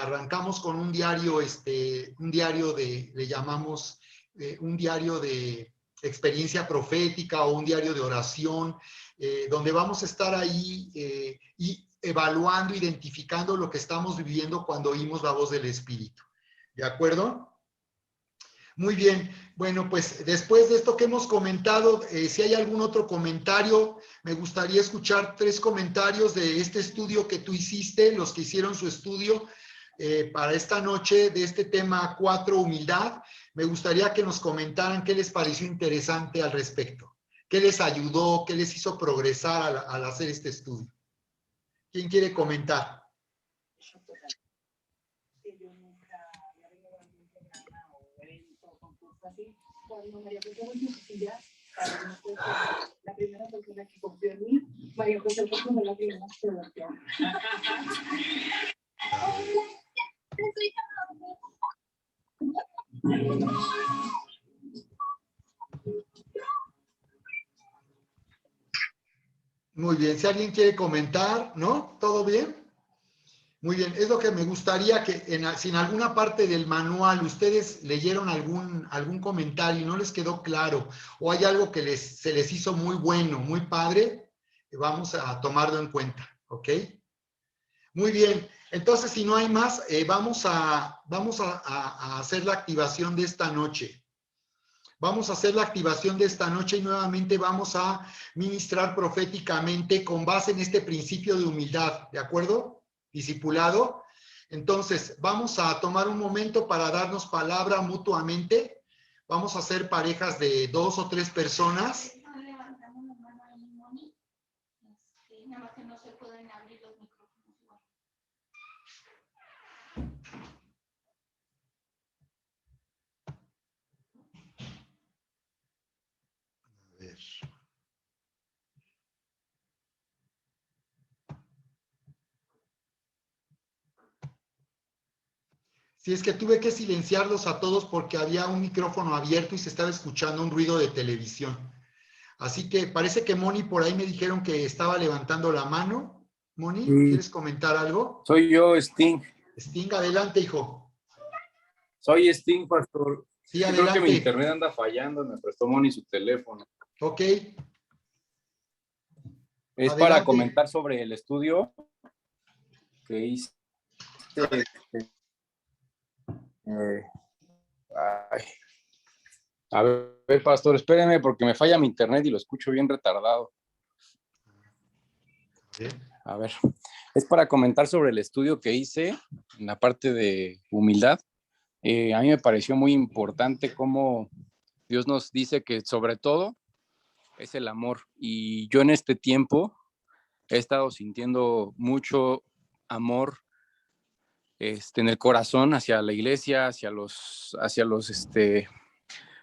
arrancamos con un diario, le llamamos un diario de experiencia profética o un diario de oración, donde vamos a estar ahí y evaluando, identificando lo que estamos viviendo cuando oímos la voz del Espíritu. ¿De acuerdo? Muy bien, bueno, pues después de esto que hemos comentado, si hay algún otro comentario, me gustaría escuchar 3 comentarios de este estudio que tú hiciste, los que hicieron su estudio para esta noche de este tema 4, humildad. Me gustaría que nos comentaran qué les pareció interesante al respecto, qué les ayudó, qué les hizo progresar al hacer este estudio. ¿Quién quiere comentar? Así, cuando María José fue sencilla, la primera persona que confió en mí, María José fue como la primera persona. Muy bien, si alguien quiere comentar, ¿no? ¿Todo bien? Muy bien, es lo que me gustaría que si en alguna parte del manual ustedes leyeron algún comentario y no les quedó claro o hay algo que se les hizo muy bueno, muy padre, vamos a tomarlo en cuenta, ¿ok? Muy bien, entonces si no hay más, vamos a hacer la activación de esta noche. Vamos a hacer la activación de esta noche y nuevamente vamos a ministrar proféticamente con base en este principio de humildad, ¿de acuerdo? Discipulado. Entonces, vamos a tomar un momento para darnos palabra mutuamente. Vamos a hacer parejas de 2 o 3 personas. Están levantando la mano ahí, Moni. Nada más que no se pueden abrir los micrófonos. A ver. Sí, es que tuve que silenciarlos a todos porque había un micrófono abierto y se estaba escuchando un ruido de televisión. Así que parece que Moni por ahí me dijeron que estaba levantando la mano. Moni, Sí, ¿quieres comentar algo? soy yo, Sting. Sting, adelante, hijo. Soy Sting, pastor. Sí, Yo creo que mi adelante. internet anda fallando, me prestó Moni su teléfono. Ok, Es para adelante. comentar sobre el estudio que hice. eh, ay. A ver, pastor, espéreme porque me falla mi internet y lo escucho bien retardado. A ver, es para comentar sobre el estudio que hice en la parte de humildad. A mí me pareció muy importante cómo Dios nos dice que sobre todo es el amor. Y yo en este tiempo he estado sintiendo mucho amor en el corazón hacia la iglesia, hacia los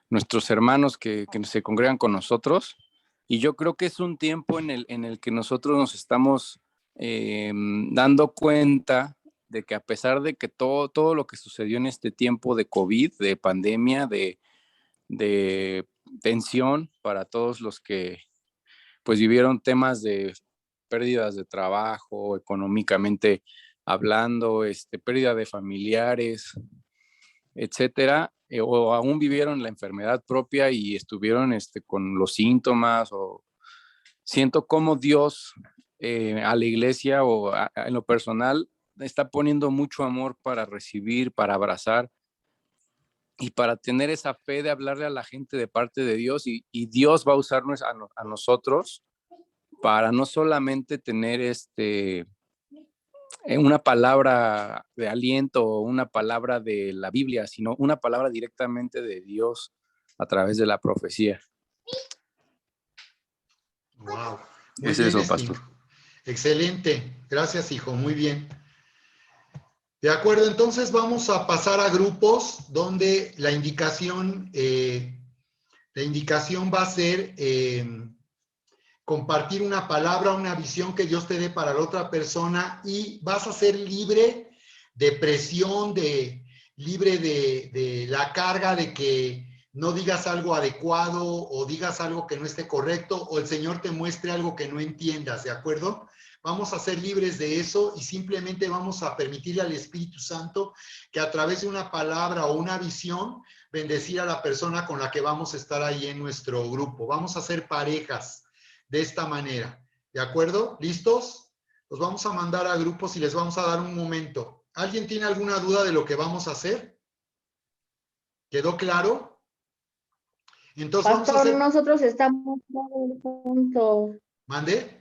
nuestros hermanos que se congregan con nosotros. Y yo creo que es un tiempo en el que nosotros nos estamos dando cuenta de que a pesar de que todo lo que sucedió en este tiempo de COVID, de pandemia, de tensión para todos los que pues vivieron temas de pérdidas de trabajo, económicamente hablando, pérdida de familiares, etcétera, o aún vivieron la enfermedad propia y estuvieron con los síntomas, o siento como Dios a la iglesia en lo personal está poniendo mucho amor para recibir, para abrazar y para tener esa fe de hablarle a la gente de parte de Dios y Dios va a usarnos a nosotros para no solamente tener una palabra de aliento o una palabra de la Biblia, sino una palabra directamente de Dios a través de la profecía. Wow. Muy Es bien, eso, Sting. pastor. Excelente. Gracias, hijo. Muy bien. De acuerdo, entonces vamos a pasar a grupos donde la indicación va a ser compartir una palabra, una visión que Dios te dé para la otra persona y vas a ser libre de presión, libre de la carga de que no digas algo adecuado o digas algo que no esté correcto o el Señor te muestre algo que no entiendas, ¿de acuerdo? Vamos a ser libres de eso y simplemente vamos a permitirle al Espíritu Santo que a través de una palabra o una visión bendecir a la persona con la que vamos a estar ahí en nuestro grupo. Vamos a ser parejas de esta manera. ¿De acuerdo? ¿Listos? Los vamos a mandar a grupos y les vamos a dar un momento. ¿Alguien tiene alguna duda de lo que vamos a hacer? ¿Quedó claro? Entonces vamos a Pastor, hacer... nosotros estamos todos juntos. ¿Mande?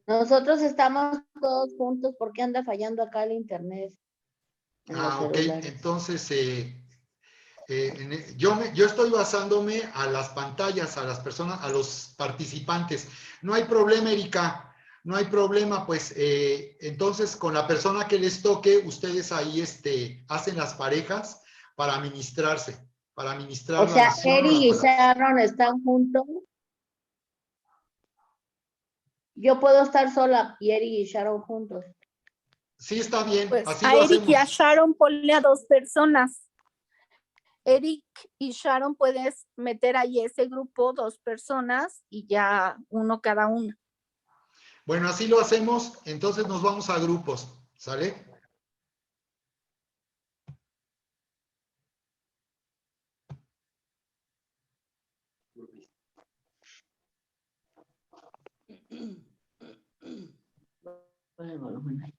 Nosotros estamos todos juntos porque anda fallando acá el internet en los Ok. celulares. Entonces, yo estoy basándome a las pantallas, a las personas, a los participantes. No hay problema, Erika. No hay problema, pues entonces con la persona que les toque, ustedes ahí hacen las parejas para para ministrar O la sea, visión o Eri la y palabra. Sharon están juntos. Yo puedo estar sola y Eri y Sharon juntos. Sí, está bien, Pues así a lo Eric y a hacemos. Sharon ponle a 2 personas. Eric y Sharon puedes meter ahí ese grupo, 2 personas y ya uno cada uno. Bueno, así lo hacemos, entonces nos vamos a grupos, ¿sale? Pon el volumen ahí.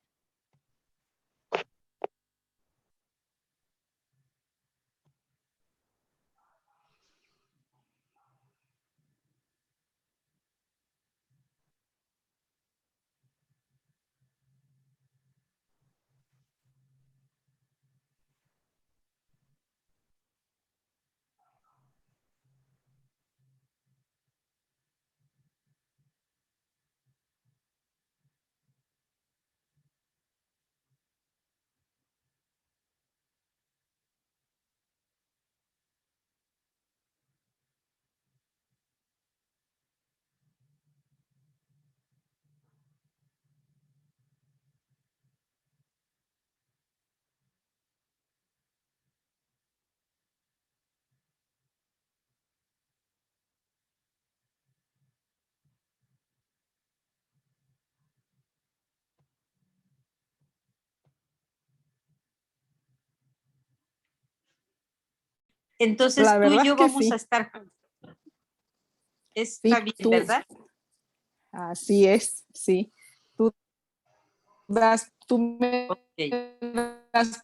Entonces La tú y verdad yo que vamos a sí. estar. Sí, Está bien, tú, ¿verdad? así es, sí. Tú me Ok. das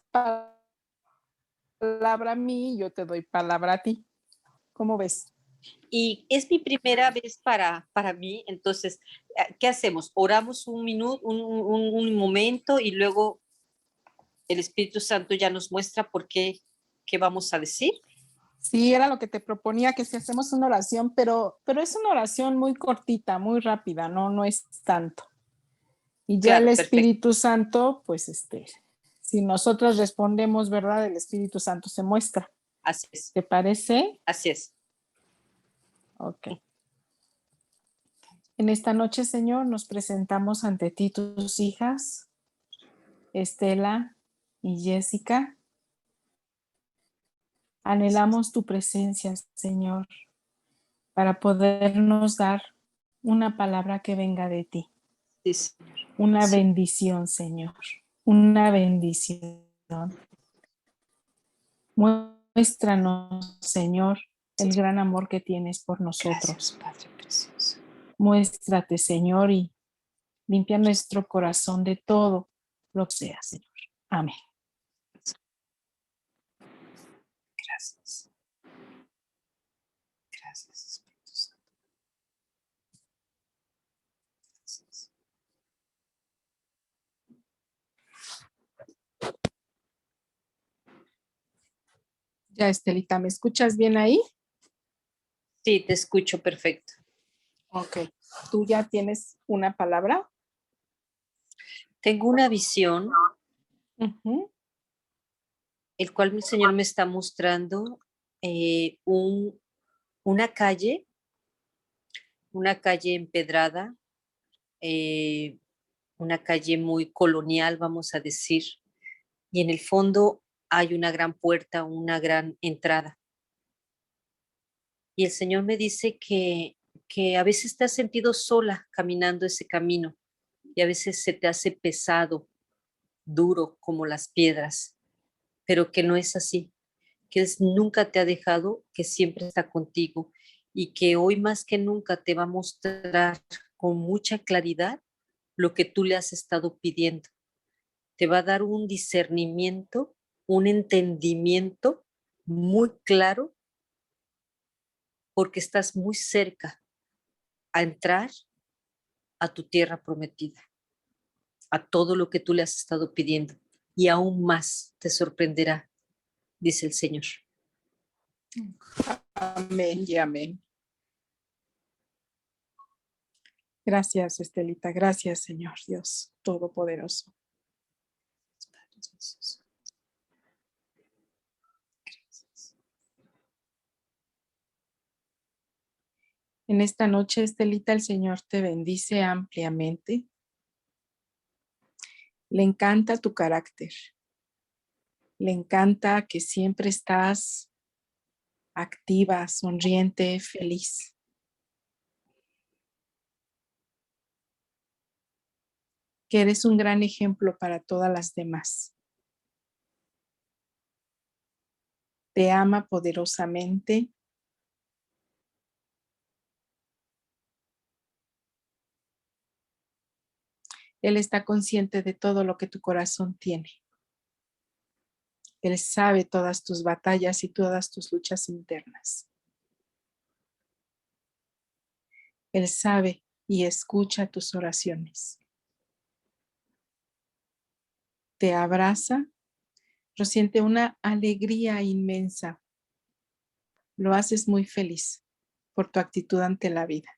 palabra a mí y yo te doy palabra a ti. ¿Cómo ves? Y es mi primera vez para mí, entonces, ¿qué hacemos? Oramos un minuto, un momento y luego el Espíritu Santo ya nos muestra qué vamos a decir. Sí, era lo que te proponía, que si hacemos una oración, pero es una oración muy cortita, muy rápida, no es tanto. Y ya el Claro, perfecto. Espíritu Santo, pues si nosotros respondemos, ¿verdad? El Espíritu Santo se muestra. Así es. ¿Te parece? Así es. Ok. En esta noche, Señor, nos presentamos ante ti tus hijas, Estela y Jessica. Anhelamos tu presencia, Señor, para podernos dar una palabra que venga de ti. Sí, Señor. Una Sí. bendición, Señor. Una bendición. Muéstranos, Señor, el gran amor que tienes por nosotros. Gracias, Padre precioso. Muéstrate, Señor, y limpia nuestro corazón de todo lo que sea, Señor. Amén. Gracias. Gracias, Espíritu Santo. Gracias. Ya, Estelita, ¿me escuchas bien ahí? Sí, te escucho perfecto. Ok. ¿Tú ya tienes una palabra? Tengo una visión, Uh-huh. el cual el Señor me está mostrando una calle empedrada, una calle muy colonial, vamos a decir, y en el fondo hay una gran puerta, una gran entrada. Y el Señor me dice que a veces te has sentido sola caminando ese camino y a veces se te hace pesado, duro como las piedras, pero que no es así, que nunca te ha dejado, que siempre está contigo y que hoy más que nunca te va a mostrar con mucha claridad lo que tú le has estado pidiendo. Te va a dar un discernimiento, un entendimiento muy claro, porque estás muy cerca a entrar a tu tierra prometida, a todo lo que tú le has estado pidiendo y aún más te sorprenderá, dice el Señor. Amén y amén. Gracias, Estelita. Gracias, Señor Dios Todopoderoso. En esta noche, Estelita, el Señor te bendice ampliamente. Le encanta tu carácter. Le encanta que siempre estás activa, sonriente, feliz. Que eres un gran ejemplo para todas las demás. Te ama poderosamente. Él está consciente de todo lo que tu corazón tiene. Él sabe todas tus batallas y todas tus luchas internas. Él sabe y escucha tus oraciones. Te abraza, lo siente una alegría inmensa. Lo haces muy feliz por tu actitud ante la vida.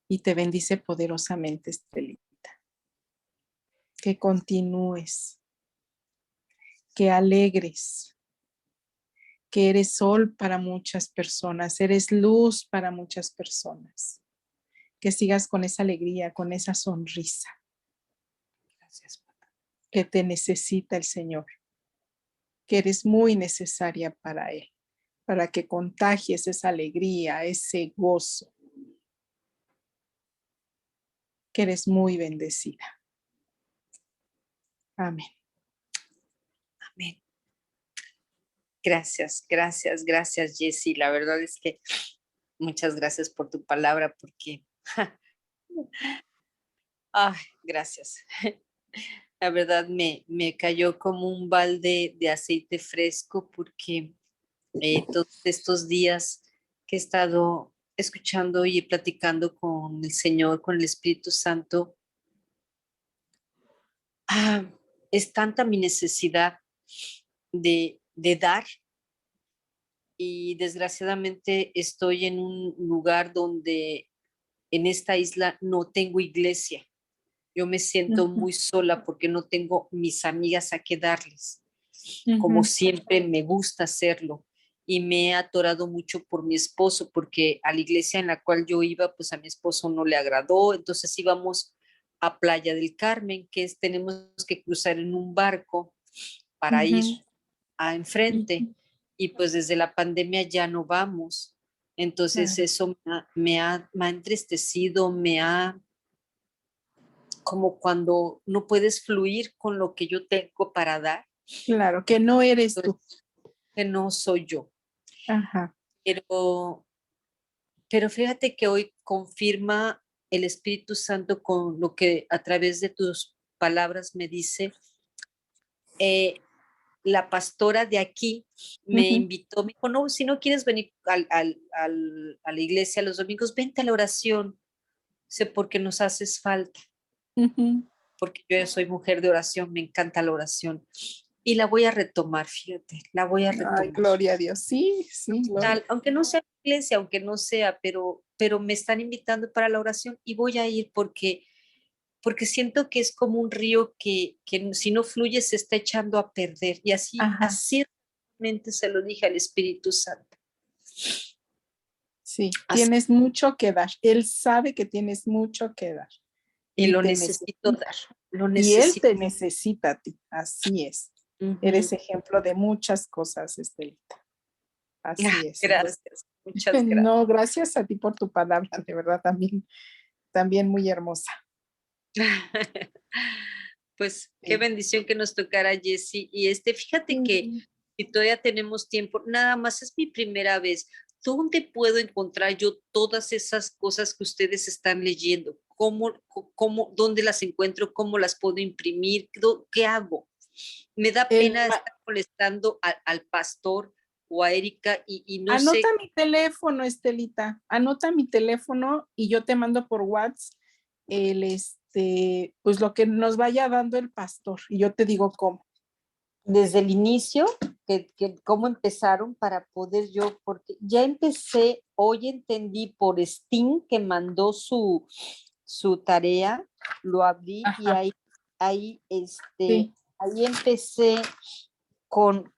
Y te bendice poderosamente, Estelita. Que continúes, que alegres, que eres sol para muchas personas, eres luz para muchas personas. Que sigas con esa alegría, con esa sonrisa. Gracias, papá. Que te necesita el Señor, que eres muy necesaria para Él, para que contagies esa alegría, ese gozo, que eres muy bendecida. Amén. Amén. Gracias, gracias, gracias, Jessie. La verdad es que muchas gracias por tu palabra, porque, ay, gracias. La verdad me cayó como un balde de aceite fresco, porque todos estos días que he estado escuchando y platicando con el Señor, con el Espíritu Santo, es tanta mi necesidad de dar, y desgraciadamente estoy en un lugar donde en esta isla no tengo iglesia. Yo me siento muy sola porque no tengo mis amigas a qué darles, como siempre me gusta hacerlo. Y me he atorado mucho por mi esposo, porque a la iglesia en la cual yo iba, pues a mi esposo no le agradó. Entonces íbamos a Playa del Carmen, tenemos que cruzar en un barco para ir a enfrente. Y pues desde la pandemia ya no vamos. Entonces eso me ha entristecido, como cuando no puedes fluir con lo que yo tengo para dar. Claro, que no eres tú. Que no soy yo. Ajá. Pero fíjate que hoy confirma el Espíritu Santo con lo que a través de tus palabras me dice. La pastora de aquí me invitó, me dijo, no, si no quieres venir a la iglesia los domingos, vente a la oración. Sé porque nos haces falta. Porque yo ya soy mujer de oración, me encanta la oración. Y la voy a retomar, fíjate, la voy a retomar. Ay, gloria a Dios, sí, sí. Gloria. Aunque no sea iglesia, aunque no sea, pero me están invitando para la oración y voy a ir porque siento que es como un río que si no fluye se está echando a perder. Y así realmente se lo dije al Espíritu Santo. Sí, tienes mucho que dar. Él sabe que tienes mucho que dar. Y lo necesito dar. Y él te necesita a ti, así es. Eres ejemplo de muchas cosas, Estelita. Así es. Gracias, muchas gracias. No, gracias a ti por tu palabra, de verdad, también muy hermosa. Pues qué bendición que nos tocara, Jessie. Y fíjate que si todavía tenemos tiempo, nada más es mi primera vez. ¿Dónde puedo encontrar yo todas esas cosas que ustedes están leyendo? ¿Dónde las encuentro? ¿Cómo las puedo imprimir? ¿Qué hago? Me da pena estar molestando al pastor o a Erika y no sé. Anota mi teléfono, Estelita. Anota mi teléfono y yo te mando por WhatsApp pues lo que nos vaya dando el pastor y yo te digo cómo. Desde el inicio, cómo empezaron para poder yo, porque ya empecé, hoy entendí por Sting que mandó su tarea, lo abrí. Ajá. Y ahí empecé con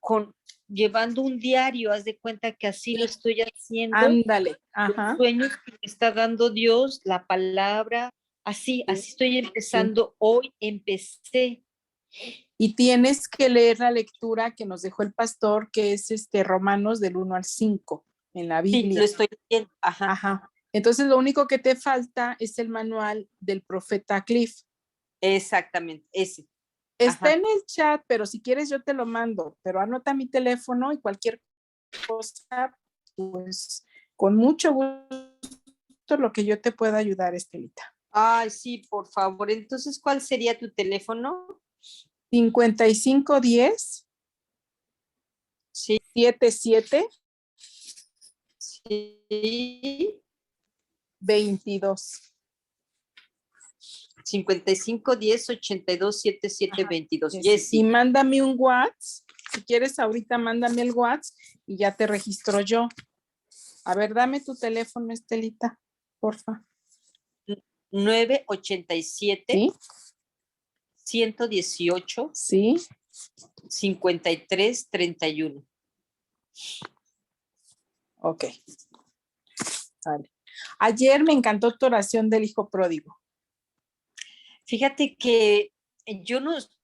llevando un diario, haz de cuenta que así lo estoy haciendo. Ándale, ajá. Los sueños que me está dando Dios, la palabra, así estoy empezando, hoy empecé. Y tienes que leer la lectura que nos dejó el pastor, que es Romanos del 1 al 5 en la Biblia. Sí, lo estoy leyendo. Ajá. Entonces lo único que te falta es el manual del profeta Cliff. Exactamente, ese. Está en el chat, pero si quieres yo te lo mando, pero anota mi teléfono y cualquier cosa, pues con mucho gusto lo que yo te pueda ayudar, Estelita. Ay, sí, por favor. Entonces, ¿cuál sería tu teléfono? 5510 sí. 77 sí. 22. 5510 82 77 22. Yes. Y mándame un WhatsApp. Si quieres, ahorita mándame el WhatsApp y ya te registro yo. A ver, dame tu teléfono, Estelita, porfa. 987 ¿sí? 118 sí. 53 31. Ok. Vale. Ayer me encantó tu oración del hijo pródigo. Fíjate que yo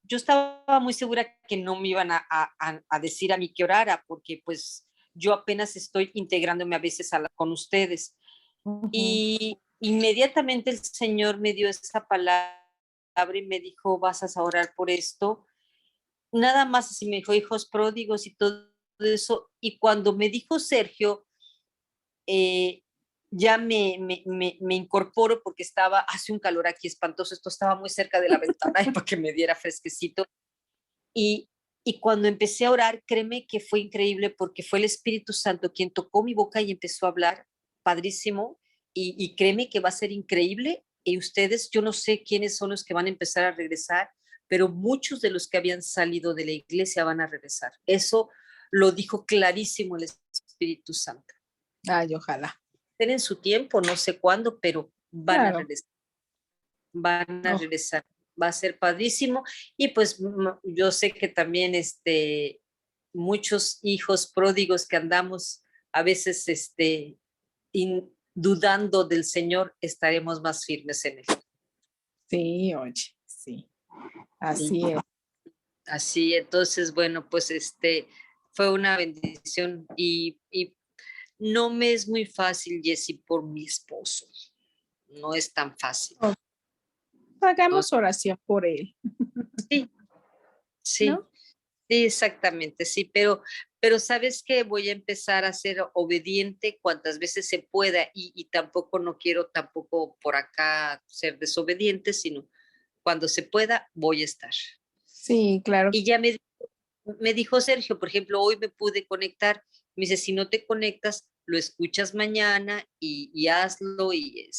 estaba muy segura que no me iban a decir a mí que orara, porque pues yo apenas estoy integrándome a veces con ustedes. Y inmediatamente el Señor me dio esa palabra y me dijo, vas a orar por esto. Nada más así me dijo, hijos pródigos y todo eso. Y cuando me dijo Sergio, ya me incorporo porque hace un calor aquí espantoso, esto estaba muy cerca de la ventana para que me diera fresquecito. Y cuando empecé a orar, créeme que fue increíble porque fue el Espíritu Santo quien tocó mi boca y empezó a hablar, padrísimo, y créeme que va a ser increíble. Y ustedes, yo no sé quiénes son los que van a empezar a regresar, pero muchos de los que habían salido de la iglesia van a regresar. Eso lo dijo clarísimo el Espíritu Santo. Ay, ojalá. Tienen su tiempo, no sé cuándo, pero van Claro. a regresar. Van a regresar. Va a ser padrísimo. Y pues yo sé que también muchos hijos pródigos que andamos a veces dudando del Señor, estaremos más firmes en él. Sí, oye, sí. Así es. Así, entonces, bueno, pues fue una bendición y no me es muy fácil, Jessy, por mi esposo. No es tan fácil. Hagamos oración por él. Sí, ¿no? Sí, exactamente, sí, pero sabes que voy a empezar a ser obediente cuantas veces se pueda y tampoco no quiero tampoco por acá ser desobediente, sino cuando se pueda voy a estar. Sí, claro. Y ya me dijo Sergio, por ejemplo, hoy me pude conectar, me dice, si no te conectas, lo escuchas mañana y hazlo y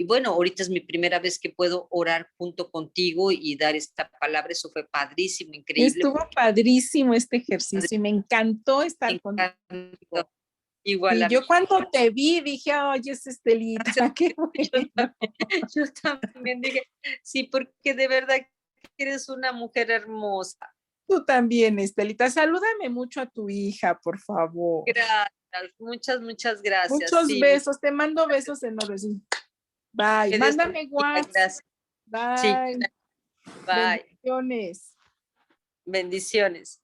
bueno, ahorita es mi primera vez que puedo orar junto contigo y dar esta palabra, eso fue padrísimo, increíble. Estuvo padrísimo este ejercicio y me encantó estar contigo. Igual y yo cuando te vi dije, oye, es Estelita, qué bueno. Yo también dije, sí, porque de verdad que eres una mujer hermosa. Tú también, Estelita, salúdame mucho a tu hija, por favor. Gracias, muchas gracias. Muchos besos, te mando besos enormes. Bye, mándame WhatsApp. Bye. Sí. Bye. Bendiciones. Bendiciones.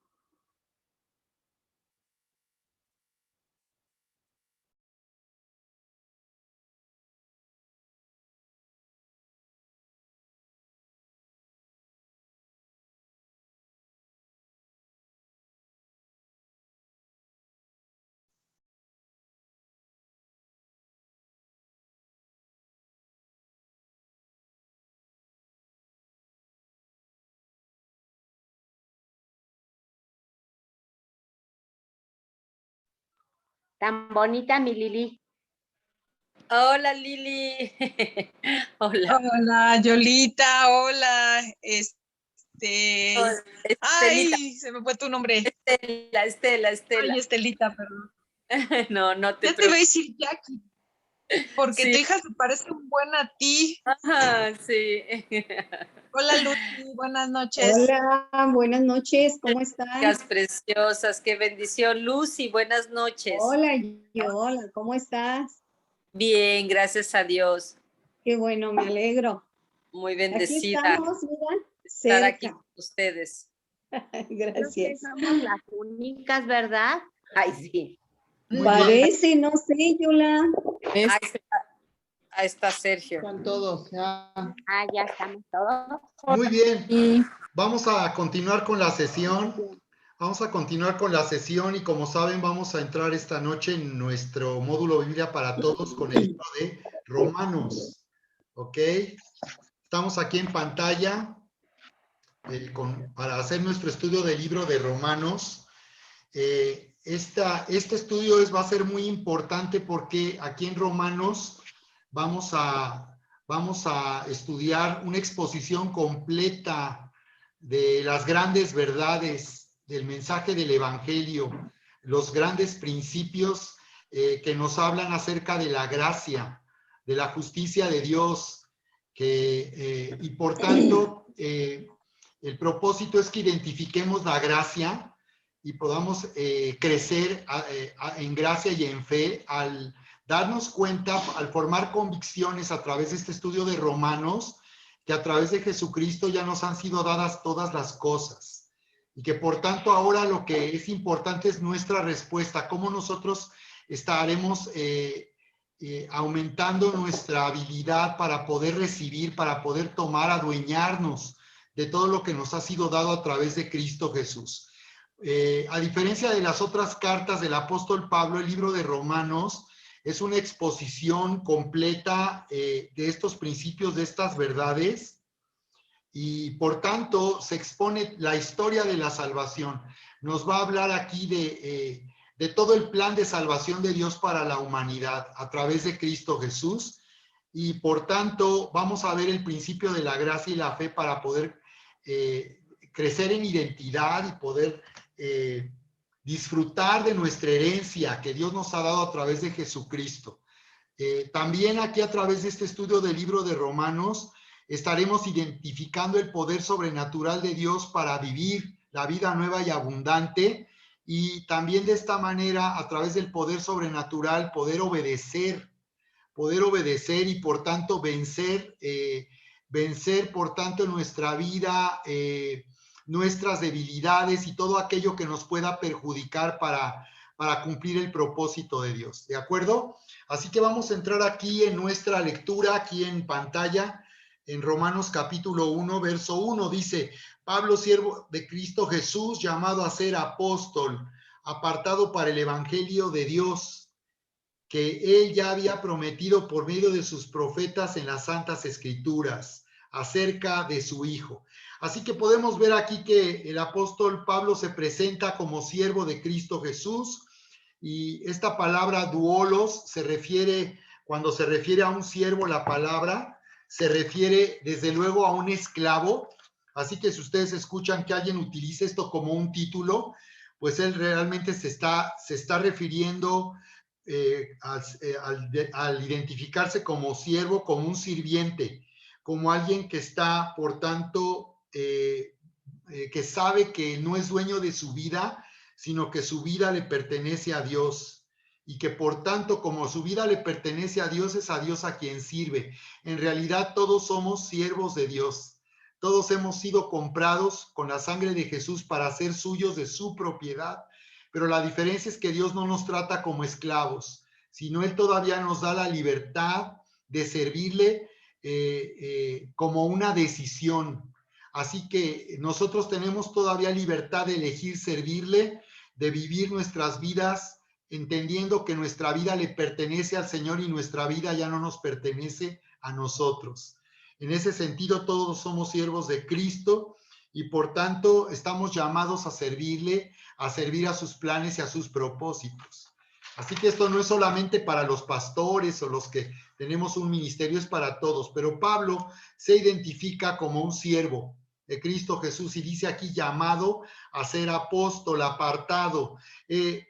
Tan bonita mi Lili. Hola, Lili. Hola. Hola, Yolita, hola. Hola, Ay, se me fue tu nombre. Estela. Ay, Estelita, perdón. No te Ya te voy a decir Jackie, porque sí. tu hija se parece un buen a ti. Ajá, sí. Hola, Lucy, buenas noches. Hola, buenas noches, ¿cómo están? Chicas preciosas, qué bendición. Lucy, buenas noches. Hola, hola, ¿cómo estás? Bien, gracias a Dios. Qué bueno, me alegro. Muy bendecida. Aquí estamos, mira, estar aquí cerca. con ustedes. Gracias. Somos las únicas, ¿verdad? Ay, sí. Parece, no sé, Yola. Ahí está Sergio. Están todos, ya. Ya estamos todos. Muy bien. Vamos a continuar con la sesión. Y como saben, vamos a entrar esta noche en nuestro módulo Biblia para Todos con el libro de Romanos. ¿Ok? Estamos aquí en pantalla para hacer nuestro estudio del libro de Romanos. Este estudio va a ser muy importante porque aquí en Romanos vamos a estudiar una exposición completa de las grandes verdades del mensaje del Evangelio, los grandes principios que nos hablan acerca de la gracia, de la justicia de Dios, y por tanto el propósito es que identifiquemos la gracia y podamos crecer en gracia y en fe al darnos cuenta, al formar convicciones a través de este estudio de Romanos, que a través de Jesucristo ya nos han sido dadas todas las cosas. Y que por tanto ahora lo que es importante es nuestra respuesta, cómo nosotros estaremos aumentando nuestra habilidad para poder recibir, para poder tomar, adueñarnos de todo lo que nos ha sido dado a través de Cristo Jesús. A diferencia de las otras cartas del apóstol Pablo, el libro de Romanos es una exposición completa de estos principios, de estas verdades, y por tanto se expone la historia de la salvación. Nos va a hablar aquí de todo el plan de salvación de Dios para la humanidad a través de Cristo Jesús, y por tanto vamos a ver el principio de la gracia y la fe para poder crecer en identidad y poder disfrutar de nuestra herencia que Dios nos ha dado a través de Jesucristo. También aquí a través de este estudio del libro de Romanos estaremos identificando el poder sobrenatural de Dios para vivir la vida nueva y abundante, y también de esta manera, a través del poder sobrenatural, poder obedecer y por tanto vencer por tanto en nuestra vida nuestras debilidades y todo aquello que nos pueda perjudicar para cumplir el propósito de Dios, ¿de acuerdo? Así que vamos a entrar aquí en nuestra lectura, aquí en pantalla, en Romanos capítulo 1, verso 1, dice: Pablo, siervo de Cristo Jesús, llamado a ser apóstol, apartado para el evangelio de Dios, que él ya había prometido por medio de sus profetas en las santas escrituras, acerca de su Hijo. Así que podemos ver aquí que el apóstol Pablo se presenta como siervo de Cristo Jesús, y esta palabra doulos se refiere, cuando se refiere a un siervo, la palabra se refiere desde luego a un esclavo. Así que si ustedes escuchan que alguien utilice esto como un título, pues él realmente se está refiriendo al identificarse como siervo, como un sirviente, como alguien que está, por tanto, que sabe que no es dueño de su vida, sino que su vida le pertenece a Dios, y que por tanto, como su vida le pertenece a Dios, es a Dios a quien sirve. En realidad todos somos siervos de Dios. Todos hemos sido comprados con la sangre de Jesús para ser suyos de su propiedad, pero la diferencia es que Dios no nos trata como esclavos, sino Él todavía nos da la libertad de servirle como una decisión. Así que nosotros tenemos todavía libertad de elegir servirle, de vivir nuestras vidas entendiendo que nuestra vida le pertenece al Señor y nuestra vida ya no nos pertenece a nosotros. En ese sentido, todos somos siervos de Cristo y por tanto estamos llamados a servirle, a servir a sus planes y a sus propósitos. Así que esto no es solamente para los pastores o los que tenemos un ministerio, es para todos. Pero Pablo se identifica como un siervo de Cristo Jesús y dice aquí llamado a ser apóstol, apartado.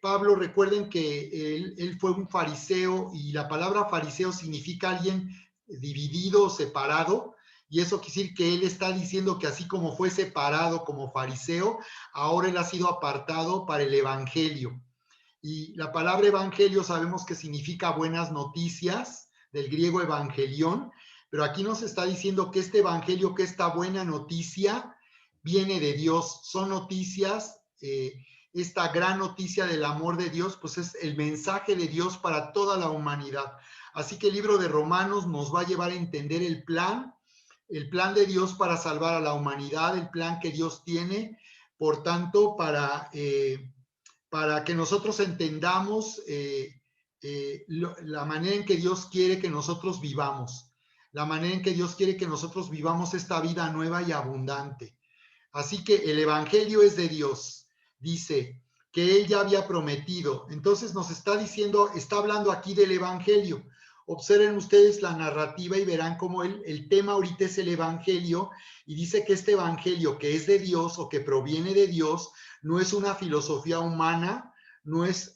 Pablo, recuerden que él fue un fariseo, y la palabra fariseo significa alguien dividido o separado, y eso quiere decir que él está diciendo que así como fue separado como fariseo, ahora él ha sido apartado para el evangelio. Y la palabra evangelio sabemos que significa buenas noticias, del griego evangelión, pero aquí nos está diciendo que este evangelio, que esta buena noticia viene de Dios. Son noticias, esta gran noticia del amor de Dios, pues es el mensaje de Dios para toda la humanidad. Así que el libro de Romanos nos va a llevar a entender el plan de Dios para salvar a la humanidad, el plan que Dios tiene, por tanto, para que nosotros entendamos la manera en que Dios quiere que nosotros vivamos. La manera en que Dios quiere que nosotros vivamos esta vida nueva y abundante. Así que el evangelio es de Dios. Dice que Él ya había prometido. Entonces nos está diciendo, está hablando aquí del evangelio. Observen ustedes la narrativa y verán cómo el tema ahorita es el evangelio, y dice que este evangelio que es de Dios o que proviene de Dios no es una filosofía humana, no es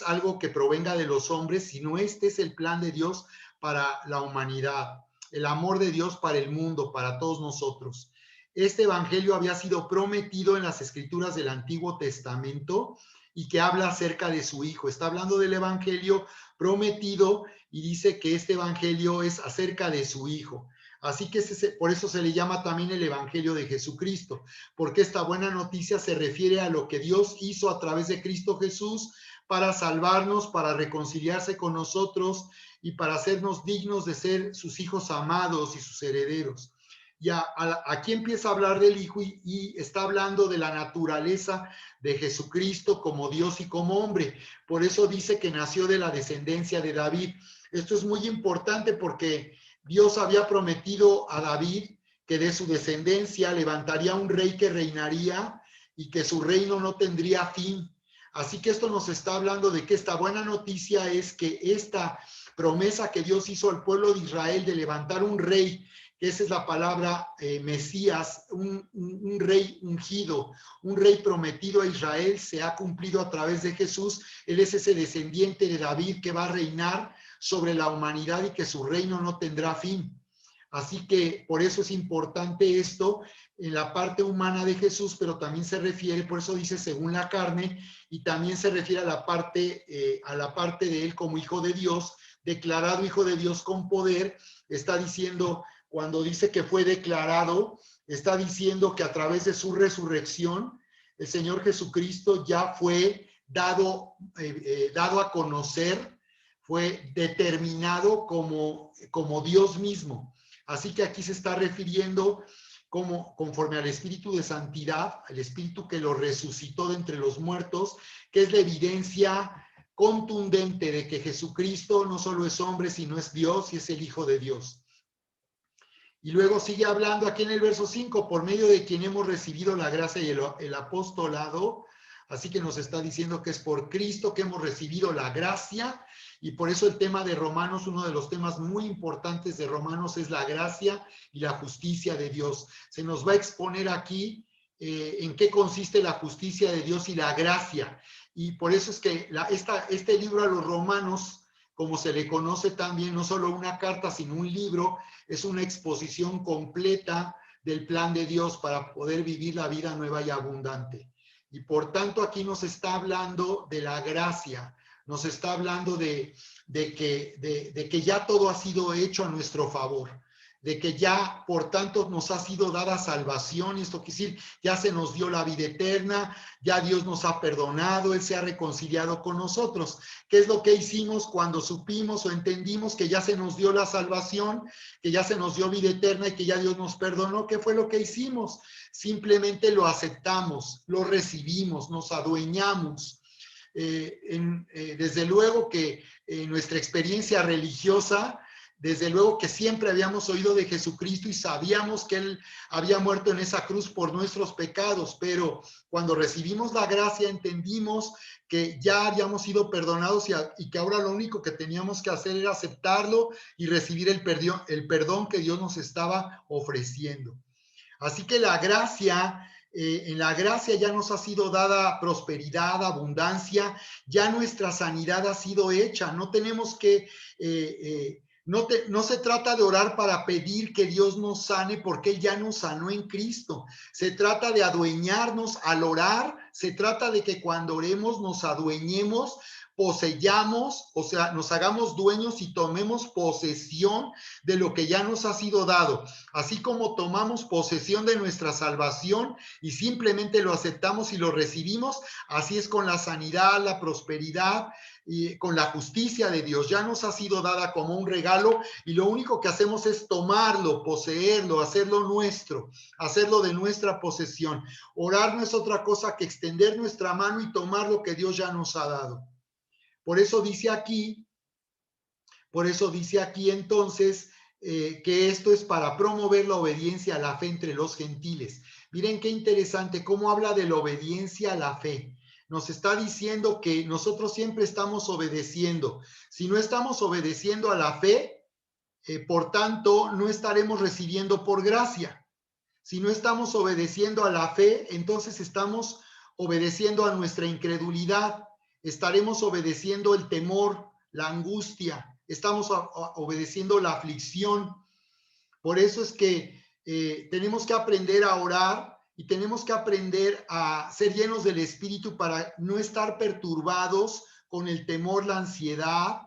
algo que provenga de los hombres, sino este es el plan de Dios para la humanidad, el amor de Dios para el mundo, para todos nosotros. Este evangelio había sido prometido en las escrituras del Antiguo Testamento y que habla acerca de su Hijo. Está hablando del evangelio prometido y dice que este evangelio es acerca de su Hijo. Así que por eso se le llama también el evangelio de Jesucristo, porque esta buena noticia se refiere a lo que Dios hizo a través de Cristo Jesús para salvarnos, para reconciliarse con nosotros y para hacernos dignos de ser sus hijos amados y sus herederos. aquí empieza a hablar del Hijo y está hablando de la naturaleza de Jesucristo como Dios y como hombre. Por eso dice que nació de la descendencia de David. Esto es muy importante porque Dios había prometido a David que de su descendencia levantaría un rey que reinaría y que su reino no tendría fin. Así que esto nos está hablando de que esta buena noticia es que esta promesa que Dios hizo al pueblo de Israel de levantar un rey, que esa es la palabra Mesías, un rey ungido, un rey prometido a Israel, se ha cumplido a través de Jesús. Él es ese descendiente de David que va a reinar sobre la humanidad y que su reino no tendrá fin. Así que por eso es importante esto en la parte humana de Jesús, pero también se refiere, por eso dice según la carne, y también se refiere a la parte de él como hijo de Dios, declarado hijo de Dios con poder. Está diciendo, cuando dice que fue declarado, está diciendo que a través de su resurrección, el Señor Jesucristo ya fue dado a conocer, fue determinado como Dios mismo. Así que aquí se está refiriendo conforme al Espíritu de Santidad, al Espíritu que lo resucitó de entre los muertos, que es la evidencia contundente de que Jesucristo no solo es hombre, sino es Dios y es el Hijo de Dios. Y luego sigue hablando aquí en el verso 5, por medio de quien hemos recibido la gracia y el apostolado. Así que nos está diciendo que es por Cristo que hemos recibido la gracia, y por eso el tema de Romanos, uno de los temas muy importantes de Romanos es la gracia y la justicia de Dios. Se nos va a exponer aquí en qué consiste la justicia de Dios y la gracia. Y por eso es que este libro a los Romanos, como se le conoce también, no solo una carta, sino un libro, es una exposición completa del plan de Dios para poder vivir la vida nueva y abundante. Y por tanto aquí nos está hablando de la gracia, nos está hablando de que ya todo ha sido hecho a nuestro favor, de que ya por tanto nos ha sido dada salvación. Y esto quiere decir, ya se nos dio la vida eterna, ya Dios nos ha perdonado, Él se ha reconciliado con nosotros. ¿Qué es lo que hicimos cuando supimos o entendimos que ya se nos dio la salvación, que ya se nos dio vida eterna y que ya Dios nos perdonó? ¿Qué fue lo que hicimos? Simplemente lo aceptamos, lo recibimos, nos adueñamos. Desde luego que nuestra experiencia religiosa, desde luego que siempre habíamos oído de Jesucristo y sabíamos que Él había muerto en esa cruz por nuestros pecados, pero cuando recibimos la gracia entendimos que ya habíamos sido perdonados y que ahora lo único que teníamos que hacer era aceptarlo y recibir el perdón que Dios nos estaba ofreciendo. Así que la gracia, en la gracia ya nos ha sido dada prosperidad, abundancia, ya nuestra sanidad ha sido hecha. No tenemos que, no se trata de orar para pedir que Dios nos sane, porque Él ya nos sanó en Cristo. Se trata de adueñarnos al orar, se trata de que cuando oremos nos adueñemos, poseyamos, o sea, nos hagamos dueños y tomemos posesión de lo que ya nos ha sido dado. Así como tomamos posesión de nuestra salvación y simplemente lo aceptamos y lo recibimos, así es con la sanidad, la prosperidad y con la justicia de Dios. Ya nos ha sido dada como un regalo y lo único que hacemos es tomarlo, poseerlo, hacerlo nuestro, hacerlo de nuestra posesión. Orar no es otra cosa que extender nuestra mano y tomar lo que Dios ya nos ha dado. Por eso dice aquí entonces que esto es para promover la obediencia a la fe entre los gentiles. Miren qué interesante cómo habla de la obediencia a la fe. Nos está diciendo que nosotros siempre estamos obedeciendo. Si no estamos obedeciendo a la fe, por tanto, no estaremos recibiendo por gracia. Si no estamos obedeciendo a la fe, entonces estamos obedeciendo a nuestra incredulidad. Estaremos obedeciendo el temor, la angustia, estamos obedeciendo la aflicción. Por eso es que tenemos que aprender a orar y tenemos que aprender a ser llenos del Espíritu para no estar perturbados con el temor, la ansiedad,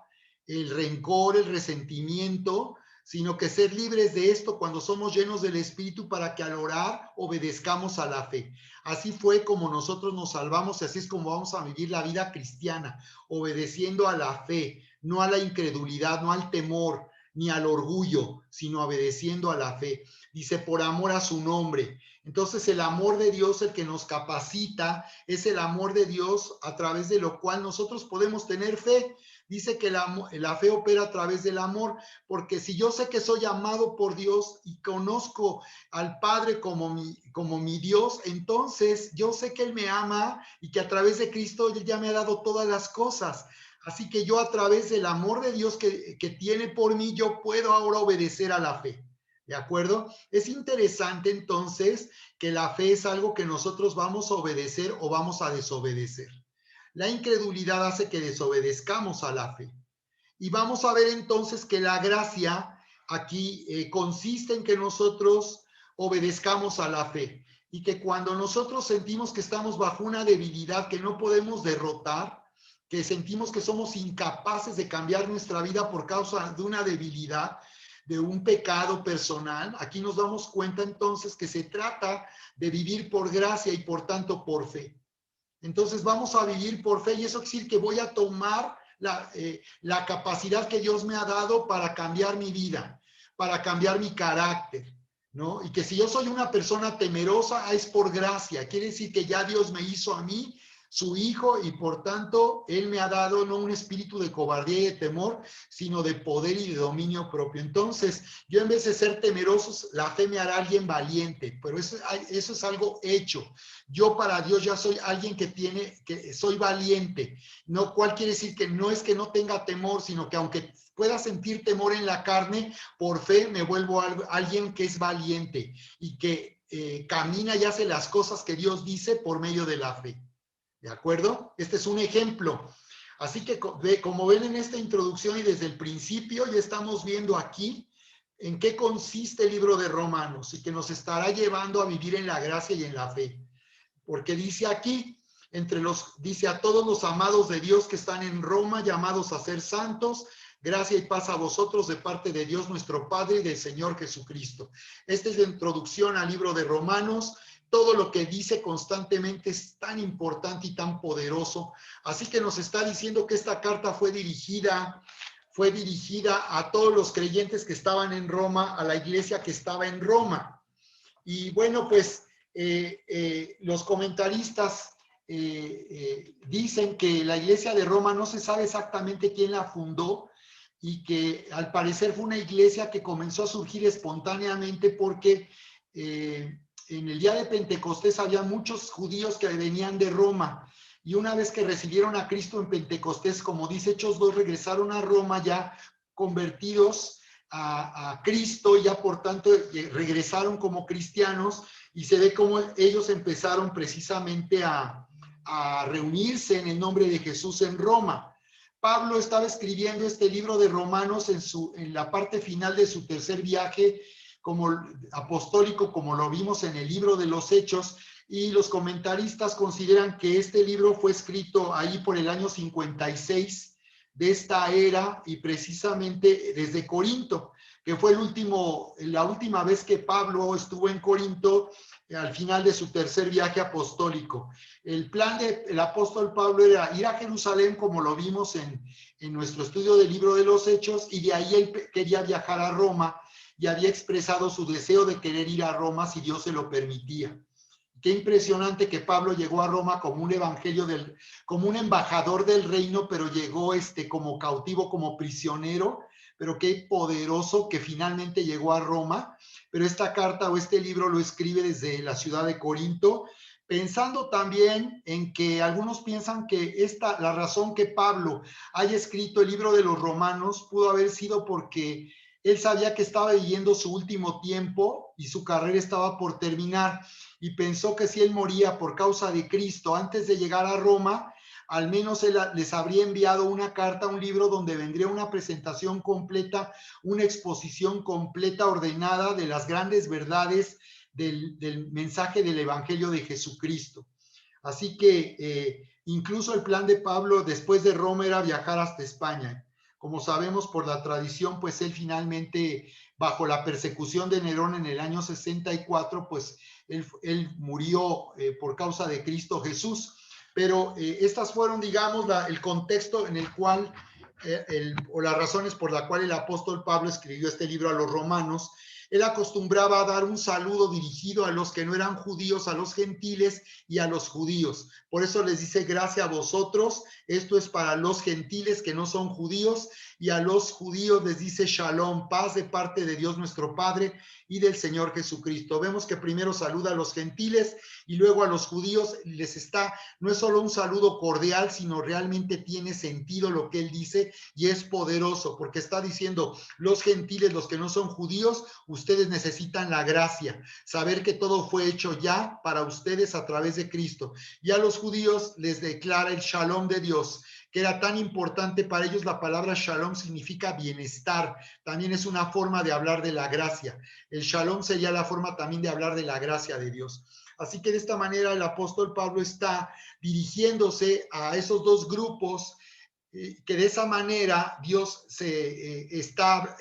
el rencor, el resentimiento, sino que ser libres de esto cuando somos llenos del Espíritu para que al orar obedezcamos a la fe. Así fue como nosotros nos salvamos y así es como vamos a vivir la vida cristiana, obedeciendo a la fe, no a la incredulidad, no al temor, ni al orgullo, sino obedeciendo a la fe. dice, por amor a su nombre. Entonces el amor de Dios, el que nos capacita, es el amor de Dios a través de lo cual nosotros podemos tener fe. Dice que la fe opera a través del amor, porque si yo sé que soy amado por Dios y conozco al Padre como mi Dios, entonces yo sé que Él me ama y que a través de Cristo Él ya me ha dado todas las cosas. Así que yo a través del amor de Dios que tiene por mí, yo puedo ahora obedecer a la fe. ¿De acuerdo? Es interesante entonces que la fe es algo que nosotros vamos a obedecer o vamos a desobedecer. La incredulidad hace que desobedezcamos a la fe. Y vamos a ver entonces que la gracia aquí consiste en que nosotros obedezcamos a la fe. Y que cuando nosotros sentimos que estamos bajo una debilidad que no podemos derrotar, que sentimos que somos incapaces de cambiar nuestra vida por causa de una debilidad, de un pecado personal, aquí nos damos cuenta entonces que se trata de vivir por gracia y por tanto por fe. Entonces vamos a vivir por fe y eso quiere decir que voy a tomar la capacidad que Dios me ha dado para cambiar mi vida, para cambiar mi carácter, ¿no? Y que si yo soy una persona temerosa es por gracia, quiere decir que ya Dios me hizo a mí su hijo y por tanto Él me ha dado no un espíritu de cobardía y de temor, sino de poder y de dominio propio. Entonces, yo en vez de ser temerosos, la fe me hará alguien valiente, pero eso es algo hecho. Yo para Dios ya soy alguien que soy valiente, no cual quiere decir que no es que no tenga temor, sino que aunque pueda sentir temor en la carne, por fe me vuelvo alguien que es valiente y que camina y hace las cosas que Dios dice por medio de la fe. ¿De acuerdo? Este es un ejemplo. Así que como ven en esta introducción y desde el principio ya estamos viendo aquí en qué consiste el libro de Romanos y que nos estará llevando a vivir en la gracia y en la fe. Porque dice aquí, dice a todos los amados de Dios que están en Roma, llamados a ser santos, gracia y paz a vosotros de parte de Dios nuestro Padre y del Señor Jesucristo. Esta es la introducción al libro de Romanos. Todo lo que dice constantemente es tan importante y tan poderoso. Así que nos está diciendo que esta carta fue dirigida a todos los creyentes que estaban en Roma, a la iglesia que estaba en Roma. Y bueno, pues los comentaristas dicen que la iglesia de Roma no se sabe exactamente quién la fundó y que al parecer fue una iglesia que comenzó a surgir espontáneamente porque en el día de Pentecostés había muchos judíos que venían de Roma y una vez que recibieron a Cristo en Pentecostés, como dice Hechos 2, regresaron a Roma ya convertidos a Cristo, ya por tanto regresaron como cristianos y se ve cómo ellos empezaron precisamente a reunirse en el nombre de Jesús en Roma. Pablo estaba escribiendo este libro de Romanos en la parte final de su tercer viaje como apostólico, como lo vimos en el libro de los Hechos, y los comentaristas consideran que este libro fue escrito ahí por el año 56 de esta era y precisamente desde Corinto, que fue la última vez que Pablo estuvo en Corinto al final de su tercer viaje apostólico. El plan del apóstol Pablo era ir a Jerusalén, como lo vimos en nuestro estudio del libro de los Hechos, y de ahí él quería viajar a Roma y había expresado su deseo de querer ir a Roma si Dios se lo permitía. Qué impresionante que Pablo llegó a Roma como como un embajador del reino, pero llegó como cautivo, como prisionero, pero qué poderoso que finalmente llegó a Roma. Pero esta carta o este libro lo escribe desde la ciudad de Corinto, pensando también en que algunos piensan que la razón que Pablo haya escrito el libro de los Romanos pudo haber sido porque él sabía que estaba viviendo su último tiempo y su carrera estaba por terminar y pensó que si él moría por causa de Cristo antes de llegar a Roma, al menos él les habría enviado una carta, un libro donde vendría una presentación completa, una exposición completa, ordenada de las grandes verdades del mensaje del Evangelio de Jesucristo. Así que incluso el plan de Pablo después de Roma era viajar hasta España. Como sabemos por la tradición, pues él finalmente, bajo la persecución de Nerón en el año 64, pues él murió por causa de Cristo Jesús. Pero estas fueron, digamos, el contexto en el cual, o las razones por las cuales el apóstol Pablo escribió este libro a los romanos. él acostumbraba a dar un saludo dirigido a los que no eran judíos, a los gentiles y a los judíos. Por eso les dice gracia a vosotros. Esto es para los gentiles que no son judíos, y a los judíos les dice shalom, paz de parte de Dios nuestro Padre y del Señor Jesucristo. Vemos que primero saluda a los gentiles y luego a los judíos. No es solo un saludo cordial, sino realmente tiene sentido lo que él dice, y es poderoso, porque está diciendo: los gentiles, los que no son judíos, ustedes necesitan la gracia, saber que todo fue hecho ya para ustedes a través de Cristo. Y a los judíos les declara el shalom de Dios, que era tan importante para ellos. La palabra shalom significa bienestar, también es una forma de hablar de la gracia. El shalom sería la forma también de hablar de la gracia de Dios. Así que de esta manera el apóstol Pablo está dirigiéndose a esos dos grupos, que de esa manera Dios está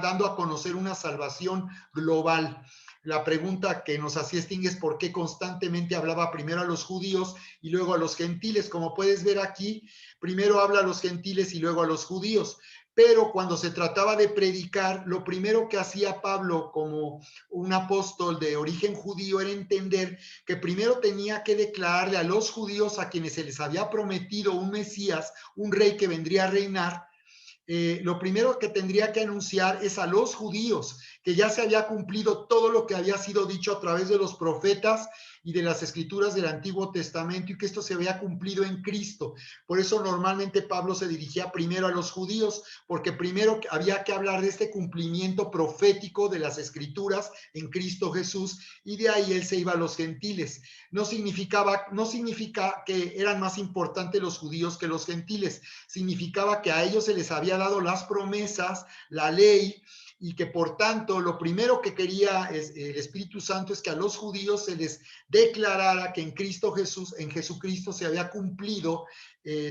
dando a conocer una salvación global. La pregunta que nos hacía Sting es por qué constantemente hablaba primero a los judíos y luego a los gentiles. Como puedes ver aquí, primero habla a los gentiles y luego a los judíos. Pero cuando se trataba de predicar, lo primero que hacía Pablo como un apóstol de origen judío era entender que primero tenía que declararle a los judíos, a quienes se les había prometido un Mesías, un rey que vendría a reinar. Lo primero que tendría que anunciar es a los judíos que ya se había cumplido todo lo que había sido dicho a través de los profetas y de las escrituras del Antiguo Testamento, y que esto se había cumplido en Cristo. Por eso normalmente Pablo se dirigía primero a los judíos, porque primero había que hablar de este cumplimiento profético de las escrituras en Cristo Jesús, y de ahí él se iba a los gentiles. No significa que eran más importantes los judíos que los gentiles, significaba que a ellos se les había dado las promesas, la ley, y que por tanto lo primero que quería el Espíritu Santo es que a los judíos se les declarara que en Cristo Jesús, en Jesucristo, se había cumplido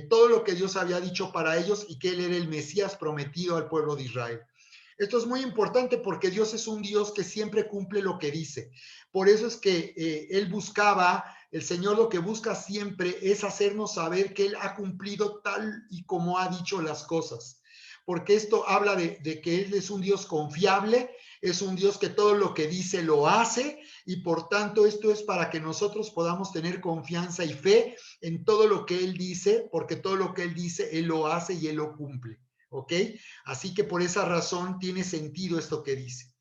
todo lo que Dios había dicho para ellos, y que él era el Mesías prometido al pueblo de Israel. Esto es muy importante porque Dios es un Dios que siempre cumple lo que dice. Por eso es que el Señor lo que busca siempre es hacernos saber que Él ha cumplido tal y como ha dicho las cosas. Porque esto habla de que Él es un Dios confiable, es un Dios que todo lo que dice lo hace, y por tanto esto es para que nosotros podamos tener confianza y fe en todo lo que Él dice, porque todo lo que Él dice, Él lo hace y Él lo cumple. ¿Ok? Así que por esa razón tiene sentido esto que dice.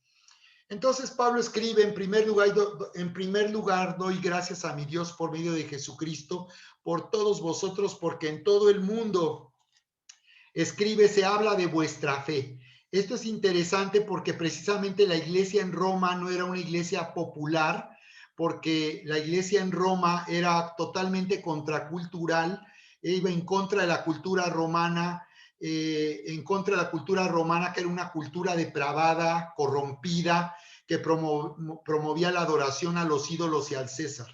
Entonces Pablo escribe: en primer lugar doy gracias a mi Dios por medio de Jesucristo por todos vosotros, porque en todo el mundo se habla de vuestra fe. Esto es interesante porque precisamente la iglesia en Roma no era una iglesia popular, porque la iglesia en Roma era totalmente contracultural, iba en contra de la cultura romana, que era una cultura depravada, corrompida, que promovía la adoración a los ídolos y al César.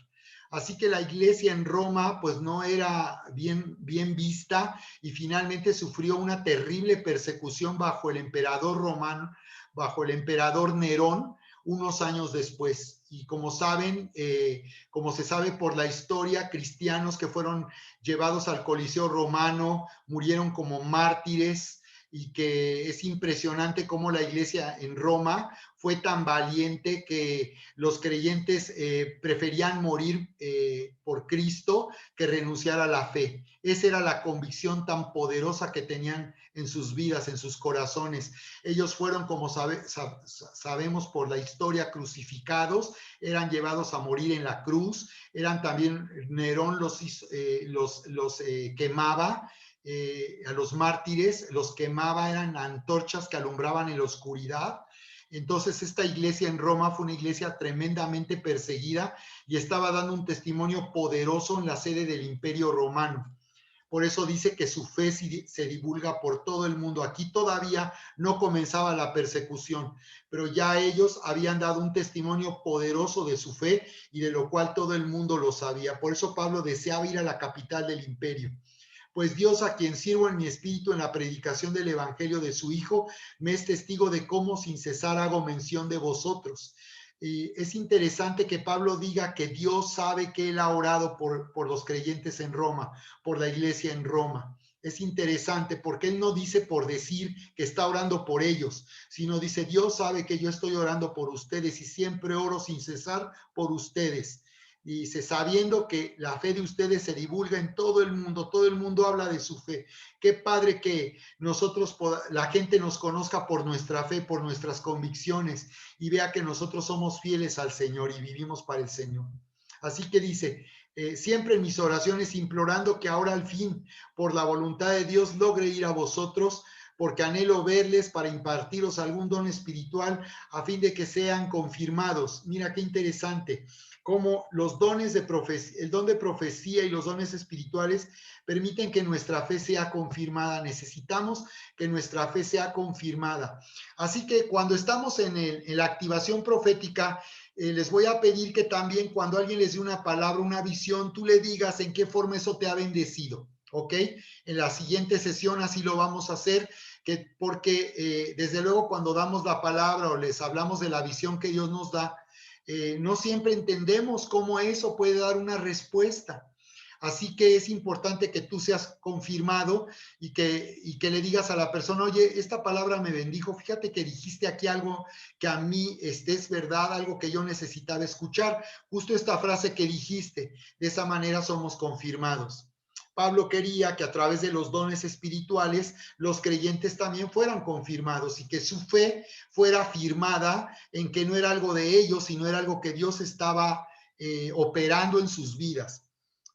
Así que la iglesia en Roma pues no era bien vista, y finalmente sufrió una terrible persecución bajo el emperador romano, bajo el emperador Nerón, unos años después. Y como saben, como se sabe por la historia, cristianos que fueron llevados al Coliseo romano murieron como mártires, y que es impresionante cómo la iglesia en Roma fue tan valiente que los creyentes preferían morir por Cristo que renunciar a la fe. Esa era la convicción tan poderosa que tenían en sus vidas, en sus corazones. Ellos fueron, como sabemos por la historia, crucificados, eran llevados a morir en la cruz, Nerón los quemaba. A los mártires los quemaba, eran antorchas que alumbraban en la oscuridad. Entonces esta iglesia en Roma fue una iglesia tremendamente perseguida, y estaba dando un testimonio poderoso en la sede del Imperio Romano. Por eso dice que su fe se divulga por todo el mundo. Aquí todavía no comenzaba la persecución, pero ya ellos habían dado un testimonio poderoso de su fe, y de lo cual todo el mundo lo sabía. Por eso Pablo deseaba ir a la capital del imperio. Pues Dios, a quien sirvo en mi espíritu en la predicación del evangelio de su Hijo, me es testigo de cómo sin cesar hago mención de vosotros. Es interesante que Pablo diga que Dios sabe que él ha orado por los creyentes en Roma, por la iglesia en Roma. Es interesante porque él no dice por decir que está orando por ellos, sino dice, Dios sabe que yo estoy orando por ustedes y siempre oro sin cesar por ustedes. Y dice, sabiendo que la fe de ustedes se divulga en todo el mundo habla de su fe. Qué padre que nosotros, la gente nos conozca por nuestra fe, por nuestras convicciones y vea que nosotros somos fieles al Señor y vivimos para el Señor. Así que dice, siempre en mis oraciones implorando que ahora al fin, por la voluntad de Dios, logre ir a vosotros, porque anhelo verles para impartiros algún don espiritual a fin de que sean confirmados. Mira qué interesante, cómo los dones de profecía, el don de profecía y los dones espirituales permiten que nuestra fe sea confirmada. Necesitamos que nuestra fe sea confirmada. Así que cuando estamos en la activación profética, les voy a pedir que también cuando alguien les dé una palabra, una visión, tú le digas en qué forma eso te ha bendecido, ¿ok? En la siguiente sesión así lo vamos a hacer, porque desde luego cuando damos la palabra o les hablamos de la visión que Dios nos da, no siempre entendemos cómo eso puede dar una respuesta. Así que es importante que tú seas confirmado y que le digas a la persona, oye, esta palabra me bendijo, fíjate que dijiste aquí algo que a mí es verdad, algo que yo necesitaba escuchar, justo esta frase que dijiste, de esa manera somos confirmados. Pablo quería que a través de los dones espirituales los creyentes también fueran confirmados y que su fe fuera firmada en que no era algo de ellos, sino era algo que Dios estaba operando en sus vidas.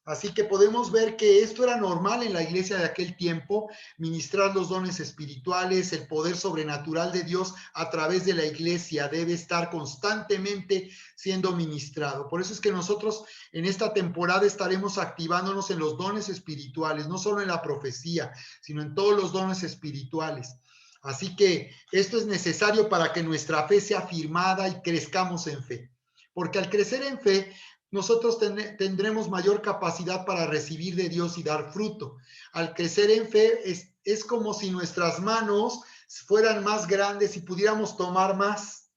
Así que podemos ver que esto era normal en la iglesia de aquel tiempo, ministrar los dones espirituales, el poder sobrenatural de Dios a través de la iglesia debe estar constantemente siendo ministrado. Por eso es que nosotros en esta temporada estaremos activándonos en los dones espirituales, no solo en la profecía, sino en todos los dones espirituales. Así que esto es necesario para que nuestra fe sea firmada y crezcamos en fe. Porque al crecer en fe, nosotros tendremos mayor capacidad para recibir de Dios y dar fruto. Al crecer en fe es como si nuestras manos fueran más grandes y pudiéramos tomar más.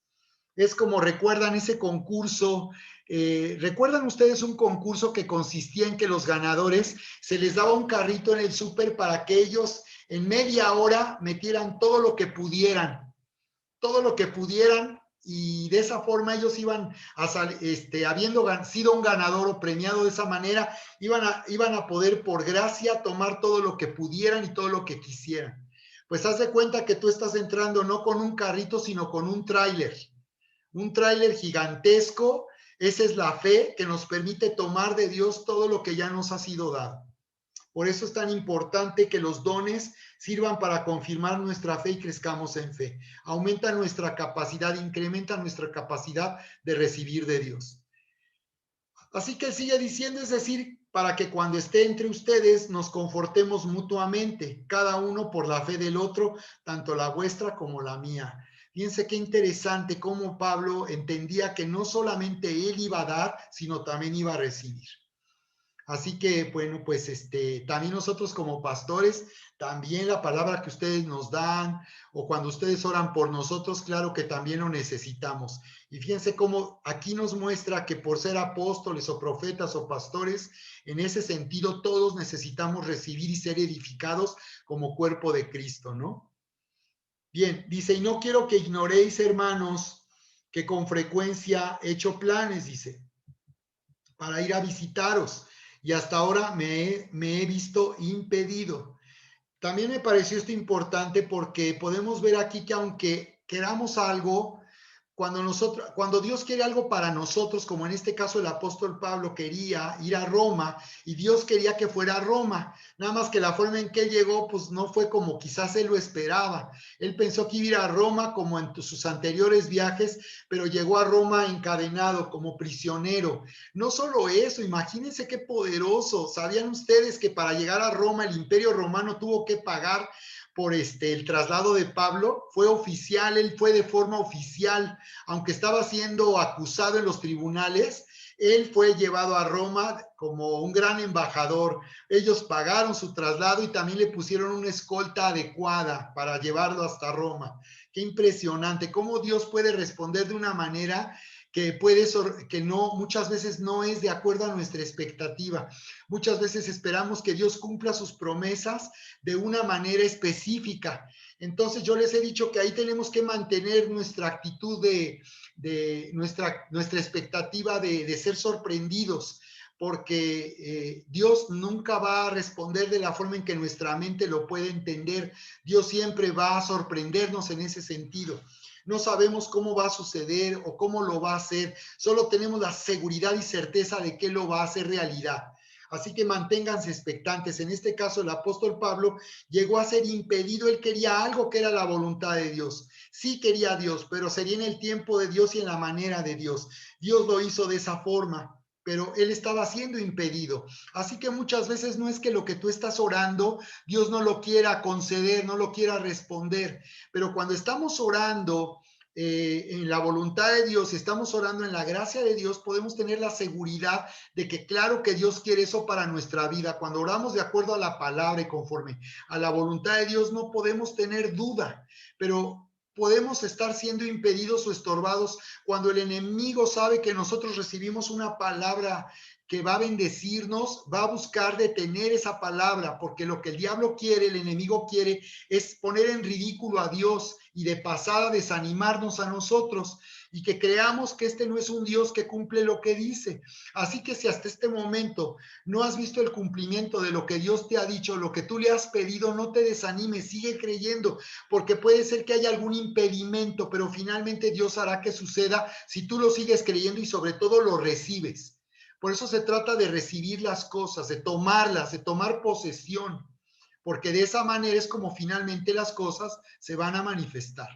Es como, ¿recuerdan ese concurso? ¿Recuerdan ustedes un concurso que consistía en que los ganadores se les daba un carrito en el súper para que ellos en media hora metieran todo lo que pudieran? Todo lo que pudieran, y de esa forma ellos iban habiendo sido un ganador o premiado de esa manera, iban a poder por gracia tomar todo lo que pudieran y todo lo que quisieran. Pues haz de cuenta que tú estás entrando no con un carrito, sino con un tráiler gigantesco. Esa es la fe que nos permite tomar de Dios todo lo que ya nos ha sido dado. Por eso es tan importante que los dones sirvan para confirmar nuestra fe y crezcamos en fe. Aumenta nuestra capacidad, incrementa nuestra capacidad de recibir de Dios. Así que sigue diciendo, es decir, para que cuando esté entre ustedes nos confortemos mutuamente, cada uno por la fe del otro, tanto la vuestra como la mía. Fíjense qué interesante cómo Pablo entendía que no solamente él iba a dar, sino también iba a recibir. Así que, bueno, pues también nosotros como pastores, también la palabra que ustedes nos dan o cuando ustedes oran por nosotros, claro que también lo necesitamos. Y fíjense cómo aquí nos muestra que por ser apóstoles o profetas o pastores, en ese sentido todos necesitamos recibir y ser edificados como cuerpo de Cristo, ¿no? Bien, dice, y no quiero que ignoréis, hermanos, que con frecuencia he hecho planes, dice, para ir a visitaros. Y hasta ahora me he visto impedido. También me pareció esto importante porque podemos ver aquí que aunque queramos algo, cuando Dios quiere algo para nosotros, como en este caso el apóstol Pablo quería ir a Roma y Dios quería que fuera a Roma, nada más que la forma en que él llegó pues no fue como quizás él lo esperaba. Él pensó que iba a ir a Roma como en sus anteriores viajes, pero llegó a Roma encadenado como prisionero. No solo eso, imagínense qué poderoso. ¿Sabían ustedes que para llegar a Roma el Imperio Romano tuvo que pagar por el traslado de Pablo? Fue oficial, él fue de forma oficial, aunque estaba siendo acusado en los tribunales, él fue llevado a Roma como un gran embajador. Ellos pagaron su traslado y también le pusieron una escolta adecuada para llevarlo hasta Roma. Qué impresionante, cómo Dios puede responder de una manera que no, muchas veces no es de acuerdo a nuestra expectativa. Muchas veces esperamos que Dios cumpla sus promesas de una manera específica. Entonces yo les he dicho que ahí tenemos que mantener nuestra actitud de nuestra expectativa de ser sorprendidos, porque Dios nunca va a responder de la forma en que nuestra mente lo puede entender. Dios siempre va a sorprendernos en ese sentido. No sabemos cómo va a suceder o cómo lo va a hacer, solo tenemos la seguridad y certeza de que lo va a hacer realidad. Así que manténganse expectantes. En este caso, el apóstol Pablo llegó a ser impedido. Él quería algo que era la voluntad de Dios. Sí quería a Dios, pero sería en el tiempo de Dios y en la manera de Dios. Dios lo hizo de esa forma, pero él estaba siendo impedido. Así que muchas veces no es que lo que tú estás orando, Dios no lo quiera conceder, no lo quiera responder, pero cuando estamos orando en la voluntad de Dios, estamos orando en la gracia de Dios, podemos tener la seguridad de que claro que Dios quiere eso para nuestra vida. Cuando oramos de acuerdo a la palabra y conforme a la voluntad de Dios, no podemos tener duda, pero podemos estar siendo impedidos o estorbados cuando el enemigo sabe que nosotros recibimos una palabra que va a bendecirnos, va a buscar detener esa palabra, porque lo que el diablo quiere, el enemigo quiere, es poner en ridículo a Dios y de pasada desanimarnos a nosotros y que creamos que este no es un Dios que cumple lo que dice. Así que si hasta este momento no has visto el cumplimiento de lo que Dios te ha dicho, lo que tú le has pedido, no te desanimes, sigue creyendo, porque puede ser que haya algún impedimento, pero finalmente Dios hará que suceda si tú lo sigues creyendo y sobre todo lo recibes. Por eso se trata de recibir las cosas, de tomarlas, de tomar posesión, porque de esa manera es como finalmente las cosas se van a manifestar.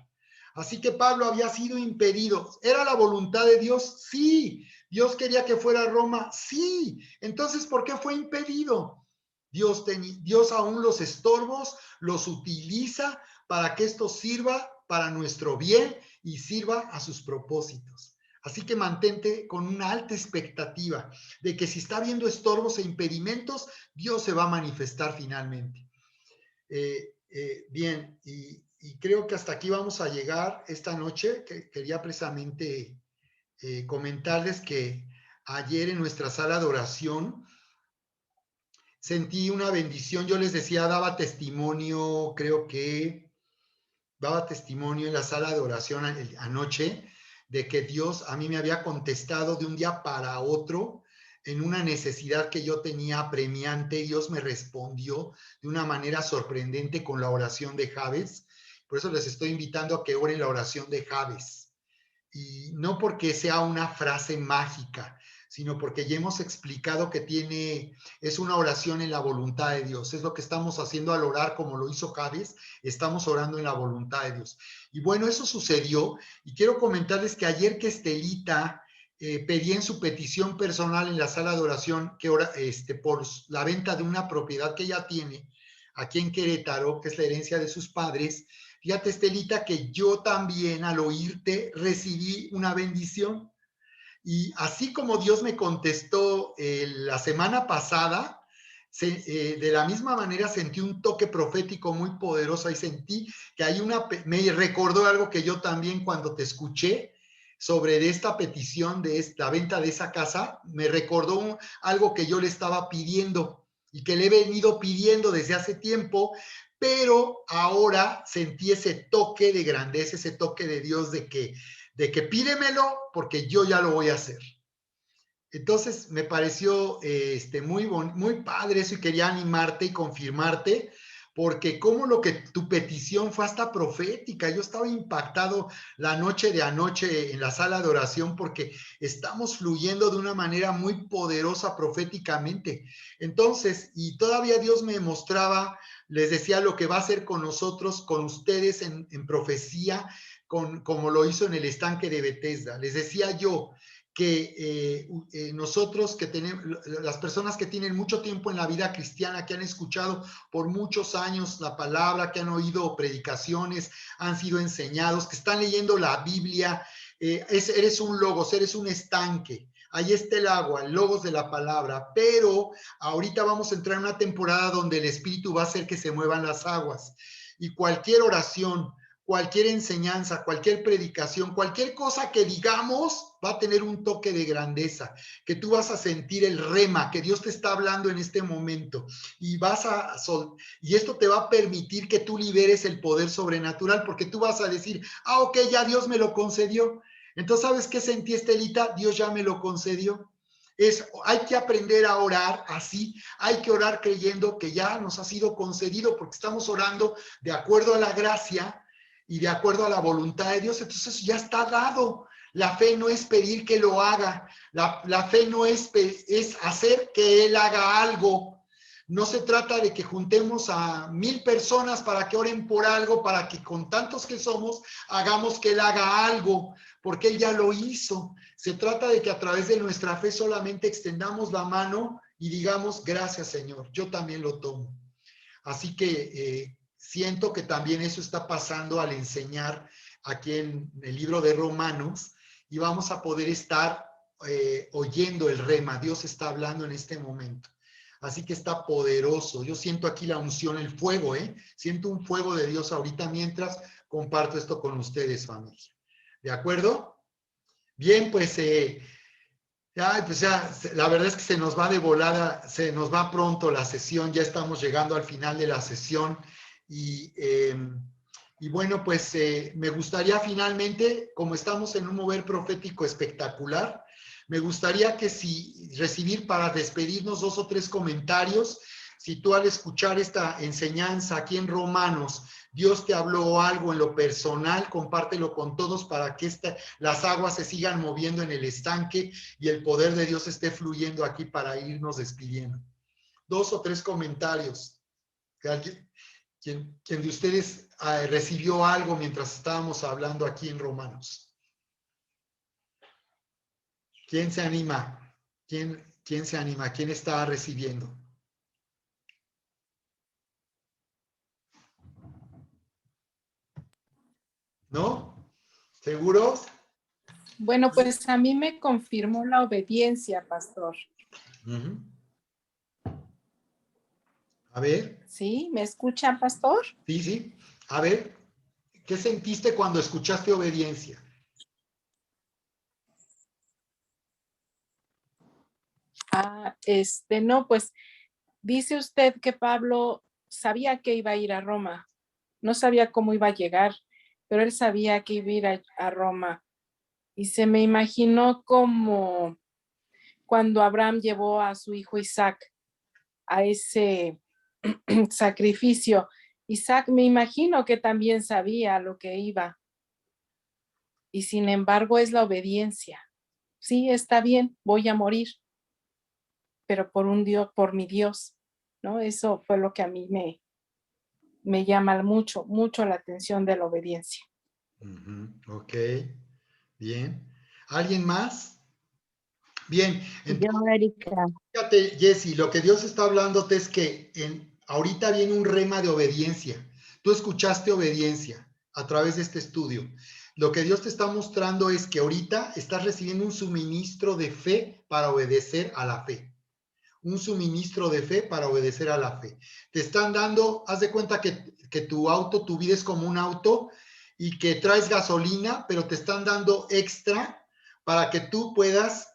Así que Pablo había sido impedido. ¿Era la voluntad de Dios? Sí. ¿Dios quería que fuera a Roma? Sí. Entonces, ¿por qué fue impedido? Dios aún los estorbos los utiliza para que esto sirva para nuestro bien y sirva a sus propósitos. Así que mantente con una alta expectativa de que si está habiendo estorbos e impedimentos, Dios se va a manifestar finalmente. Bien, y creo que hasta aquí vamos a llegar esta noche. Que quería precisamente comentarles que ayer en nuestra sala de oración sentí una bendición. Yo les decía, daba testimonio, creo que daba testimonio en la sala de oración anoche de que Dios a mí me había contestado de un día para otro en una necesidad que yo tenía apremiante. Dios me respondió de una manera sorprendente con la oración de Jabes. Por eso les estoy invitando a que oren la oración de Jabes. Y no porque sea una frase mágica, sino porque ya hemos explicado que es una oración en la voluntad de Dios. Es lo que estamos haciendo al orar como lo hizo Jabes, estamos orando en la voluntad de Dios. Y bueno, eso sucedió, y quiero comentarles que ayer que Estelita pedía en su petición personal en la sala de oración que por la venta de una propiedad que ella tiene aquí en Querétaro, que es la herencia de sus padres. Fíjate, Estelita, que yo también al oírte recibí una bendición. Y así como Dios me contestó la semana pasada, de la misma manera sentí un toque profético muy poderoso y sentí que me recordó algo que yo también cuando te escuché sobre esta petición de la venta de esa casa, me recordó algo que yo le estaba pidiendo y que le he venido pidiendo desde hace tiempo, pero ahora sentí ese toque de grandeza, ese toque de Dios de que pídemelo porque yo ya lo voy a hacer. Entonces me pareció muy padre eso y quería animarte y confirmarte, porque como lo que tu petición fue hasta profética. Yo estaba impactado la noche de anoche en la sala de oración porque estamos fluyendo de una manera muy poderosa proféticamente. Entonces, y todavía Dios me mostraba, les decía lo que va a hacer con nosotros, con ustedes en profecía, como lo hizo en el estanque de Bethesda. Les decía yo que nosotros que tenemos, las personas que tienen mucho tiempo en la vida cristiana, que han escuchado por muchos años la palabra, que han oído predicaciones, han sido enseñados, que están leyendo la Biblia, eres un logos, eres un estanque. Ahí está el agua, el logos de la palabra, pero ahorita vamos a entrar en una temporada donde el Espíritu va a hacer que se muevan las aguas. Y cualquier oración, cualquier enseñanza, cualquier predicación, cualquier cosa que digamos va a tener un toque de grandeza, que tú vas a sentir el rema, que Dios te está hablando en este momento y y esto te va a permitir que tú liberes el poder sobrenatural, porque tú vas a decir, ok, ya Dios me lo concedió. Entonces, ¿sabes qué sentí, Estelita? Dios ya me lo concedió. Hay que aprender a orar así, hay que orar creyendo que ya nos ha sido concedido, porque estamos orando de acuerdo a la gracia y de acuerdo a la voluntad de Dios. Entonces ya está dado. La fe no es pedir que lo haga, la fe no es hacer que Él haga algo. No se trata de que juntemos a 1000 personas para que oren por algo, para que con tantos que somos hagamos que Él haga algo, porque Él ya lo hizo. Se trata de que a través de nuestra fe solamente extendamos la mano y digamos, gracias Señor, yo también lo tomo. Así que siento que también eso está pasando al enseñar aquí en el libro de Romanos, y vamos a poder estar oyendo el rema. Dios está hablando en este momento. Así que está poderoso. Yo siento aquí la unción, el fuego, siento un fuego de Dios ahorita mientras comparto esto con ustedes, familia. ¿De acuerdo? Bien, pues ya, la verdad es que se nos va de volada, se nos va pronto la sesión, ya estamos llegando al final de la sesión y bueno, pues me gustaría finalmente, como estamos en un mover profético espectacular, me gustaría que recibir para despedirnos 2 o 3 comentarios. Si tú al escuchar esta enseñanza aquí en Romanos, Dios te habló algo en lo personal, compártelo con todos para que las aguas se sigan moviendo en el estanque y el poder de Dios esté fluyendo aquí para irnos despidiendo. 2 o 3 comentarios. ¿Quién de ustedes recibió algo mientras estábamos hablando aquí en Romanos? ¿Quién se anima? ¿Quién se anima? ¿Quién está recibiendo? ¿No? ¿Seguros? Bueno, pues a mí me confirmó la obediencia, pastor. Uh-huh. A ver. ¿Sí? ¿Me escuchan, pastor? Sí, sí. A ver, ¿qué sentiste cuando escuchaste obediencia? No, pues dice usted que Pablo sabía que iba a ir a Roma. No sabía cómo iba a llegar, pero él sabía que iba a ir a Roma. Y se me imaginó como cuando Abraham llevó a su hijo Isaac a ese sacrificio. Isaac me imagino que también sabía lo que iba. Y sin embargo es la obediencia. Sí, está bien, voy a morir, pero por un Dios, por mi Dios, ¿no? Eso fue lo que a mí me llama mucho, mucho la atención de la obediencia. Ok, bien. ¿Alguien más? Bien. Yo, Erika. Fíjate, Jessy, lo que Dios está hablándote es que ahorita viene un rema de obediencia. Tú escuchaste obediencia a través de este estudio. Lo que Dios te está mostrando es que ahorita estás recibiendo un suministro de fe para obedecer a la fe. Un suministro de fe para obedecer a la fe. Te están dando, haz de cuenta que tu vida es como un auto y que traes gasolina, pero te están dando extra para que tú puedas,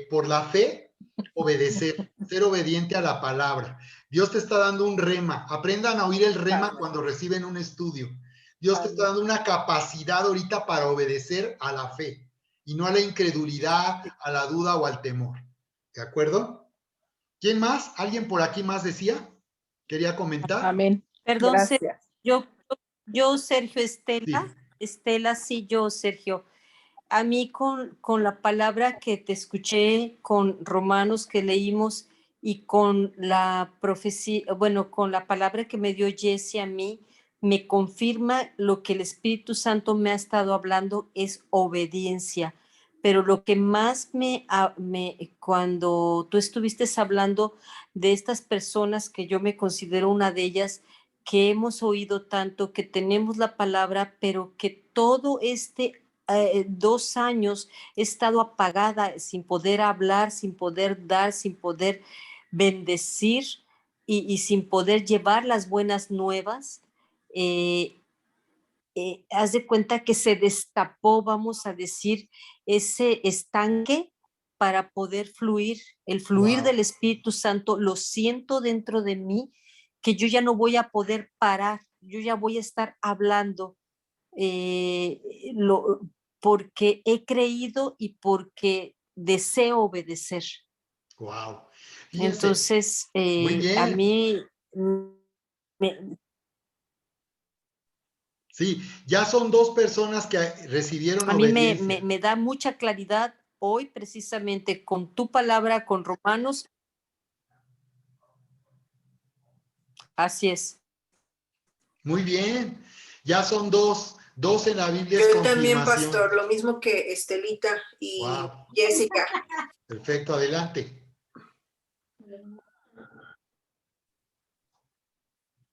por la fe, obedecer, ser obediente a la palabra. Dios te está dando un rema. Aprendan a oír el rema cuando reciben un estudio. Dios te está dando una capacidad ahorita para obedecer a la fe y no a la incredulidad, a la duda o al temor. ¿De acuerdo? ¿Quién más? ¿Alguien por aquí más decía? ¿Quería comentar? Amén. Perdón, gracias. Yo, Sergio, Estela. Sí. Estela, sí, yo, Sergio. A mí con la palabra que te escuché, con Romanos que leímos y con la profecía, bueno, con la palabra que me dio Jessie a mí, me confirma lo que el Espíritu Santo me ha estado hablando es obediencia. Pero lo que más cuando tú estuviste hablando de estas personas que yo me considero una de ellas, que hemos oído tanto, que tenemos la palabra, pero que todo 2 años he estado apagada, sin poder hablar, sin poder dar, sin poder bendecir y sin poder llevar las buenas nuevas. haz de cuenta que se destapó, vamos a decir, ese estanque para poder fluir, el fluir del Espíritu Santo, lo siento dentro de mí, que yo ya no voy a poder parar, yo ya voy a estar hablando, porque he creído y porque deseo obedecer. Wow. Entonces, muy bien. a mí sí, ya son 2 personas que recibieron a mí obediencia. me da mucha claridad hoy precisamente con tu palabra, con Romanos. Así es. Muy bien, ya son 2 en la Biblia es Yo también, confirmación. pastor, lo mismo que Estelita y Wow. Jessica. Perfecto, adelante.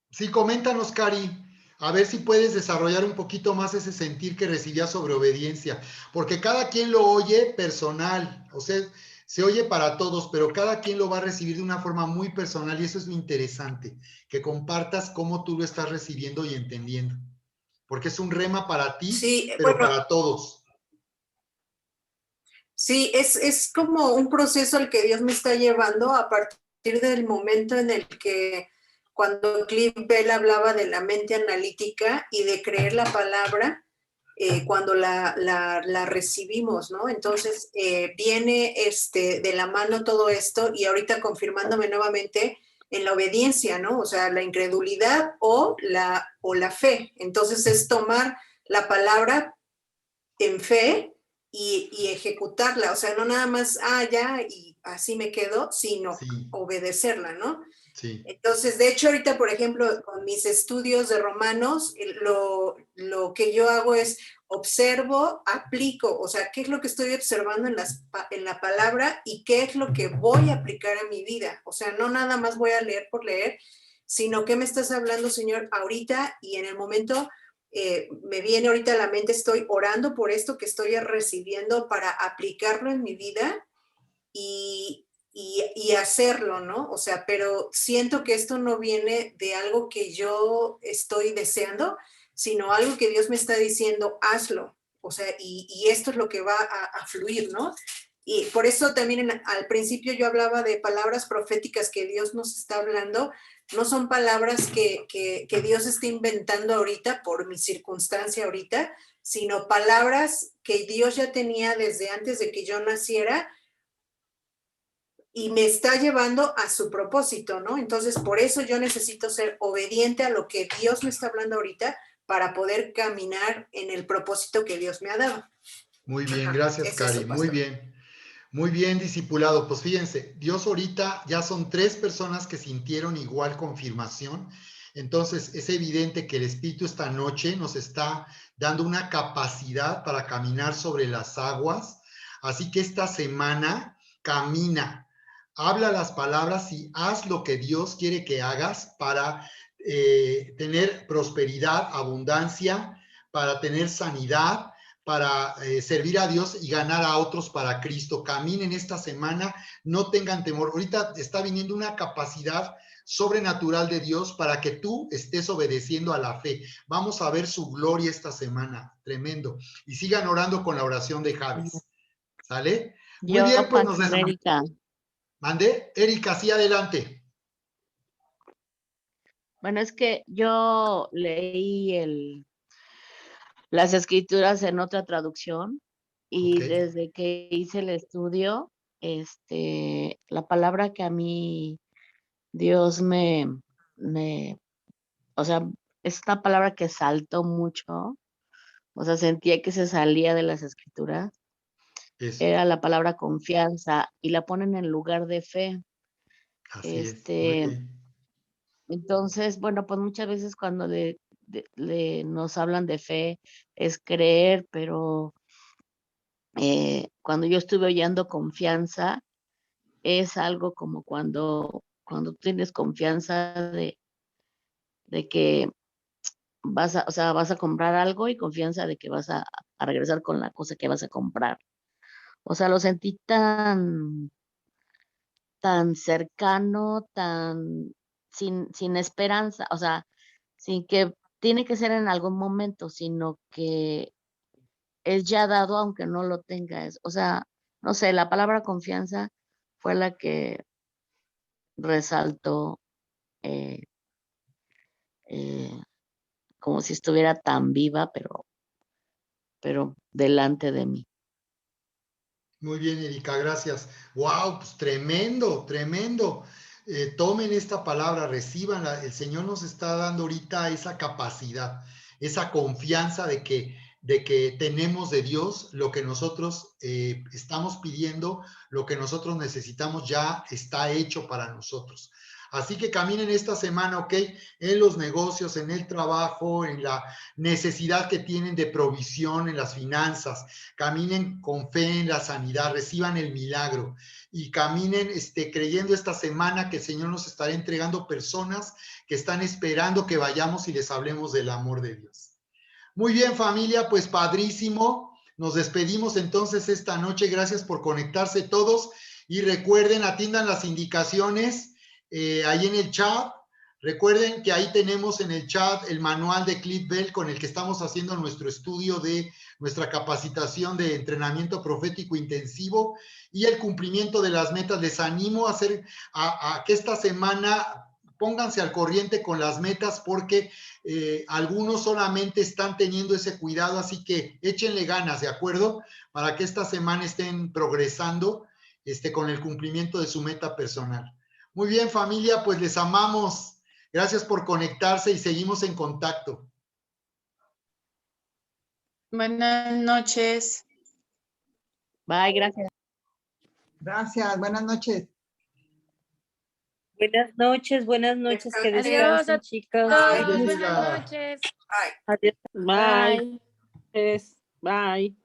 Sí, coméntanos, Cari, a ver si puedes desarrollar un poquito más ese sentir que recibías sobre obediencia, porque cada quien lo oye personal, o sea, se oye para todos, pero cada quien lo va a recibir de una forma muy personal y eso es lo interesante, que compartas cómo tú lo estás recibiendo y entendiendo, porque es un rema para ti, Sí, pero bueno, para todos. sí, es como un proceso al que Dios me está llevando a partir del momento en el que cuando Cliff Bell hablaba de la mente analítica y de creer la palabra, cuando la recibimos, ¿no? Entonces viene de la mano todo esto y ahorita confirmándome nuevamente en la obediencia, ¿no? O sea, la incredulidad o la fe. Entonces es tomar la palabra en fe y ejecutarla, o sea, no nada más, ya, y así me quedo, sino Sí, obedecerla, ¿no? sí, Entonces, de hecho, ahorita, por ejemplo, con mis estudios de Romanos, lo que yo hago es observo, aplico, o sea, qué es lo que estoy observando en la palabra y qué es lo que voy a aplicar a mi vida. O sea, no nada más voy a leer por leer, sino qué me estás hablando, Señor, ahorita y en el momento. Me viene ahorita a la mente, estoy orando por esto que estoy recibiendo para aplicarlo en mi vida y hacerlo, ¿no? O sea, pero siento que esto no viene de algo que yo estoy deseando, sino algo que Dios me está diciendo, hazlo. O sea, y esto es lo que va a fluir, ¿no? Y por eso también al principio yo hablaba de palabras proféticas que Dios nos está hablando. No son palabras que Dios está inventando ahorita por mi circunstancia ahorita, sino palabras que Dios ya tenía desde antes de que yo naciera y me está llevando a su propósito, ¿no? Entonces, por eso yo necesito ser obediente a lo que Dios me está hablando ahorita para poder caminar en el propósito que Dios me ha dado. muy bien, gracias, Es Cari, eso, muy pastor. bien. Muy bien, discipulado. Pues fíjense, Dios ahorita ya son 3 personas que sintieron igual confirmación. Entonces, es evidente que el Espíritu esta noche nos está dando una capacidad para caminar sobre las aguas. Así que esta semana camina, habla las palabras y haz lo que Dios quiere que hagas para tener prosperidad, abundancia, para tener sanidad, para servir a Dios y ganar a otros para Cristo. Caminen esta semana, no tengan temor. Ahorita está viniendo una capacidad sobrenatural de Dios para que tú estés obedeciendo a la fe. Vamos a ver su gloria esta semana, tremendo. Y sigan orando con la oración de Javes. ¿Sale? Muy Yo, bien, pues nos Pastor Erika. ¿Mandé? Erika, sí, adelante. Bueno, es que yo leí las escrituras en otra traducción y Ok. desde que hice el estudio, la palabra que a mí Dios o sea, es una palabra que saltó mucho, o sea, sentía que se salía de las escrituras, Eso, era la palabra confianza y la ponen en lugar de fe. así es. Muy bien. Entonces, bueno, pues muchas veces cuando nos hablan de fe es creer, pero cuando yo estuve oyendo confianza, es algo como cuando tienes confianza de que o sea, vas a comprar algo y confianza de que vas a regresar con la cosa que vas a comprar. O sea, lo sentí tan cercano, sin esperanza, o sea, sin que tiene que ser en algún momento, sino que es ya dado aunque no lo tengas. O sea, no sé, la palabra confianza fue la que resaltó eh, como si estuviera tan viva, pero delante de mí. Muy bien, Erika, gracias. Wow, pues tremendo, tremendo. Tomen esta palabra, recíbanla. El Señor nos está dando ahorita esa capacidad, esa confianza de que tenemos de Dios lo que nosotros estamos pidiendo, lo que nosotros necesitamos ya está hecho para nosotros. Así que caminen esta semana, ¿ok? En los negocios, en el trabajo, en la necesidad que tienen de provisión, en las finanzas. Caminen con fe en la sanidad, reciban el milagro y caminen creyendo esta semana que el Señor nos estará entregando personas que están esperando que vayamos y les hablemos del amor de Dios. Muy bien, familia, pues padrísimo. Nos despedimos entonces esta noche. Gracias por conectarse todos y recuerden, atiendan las indicaciones ahí en el chat. Recuerden que ahí tenemos en el chat el manual de Cliff Bell con el que estamos haciendo nuestro estudio de nuestra capacitación de entrenamiento profético intensivo y el cumplimiento de las metas. Les animo a que esta semana pónganse al corriente con las metas porque algunos solamente están teniendo ese cuidado, así que échenle ganas, ¿de acuerdo? Para que esta semana estén progresando con el cumplimiento de su meta personal. Muy bien, familia, pues les amamos. Gracias por conectarse y seguimos en contacto. Buenas noches. Bye, gracias. Gracias, buenas noches. Buenas noches, que Adiós descansen, a chicas. todos. Bye, Buenas Jessica. noches. Bye. Adiós. Bye. Bye.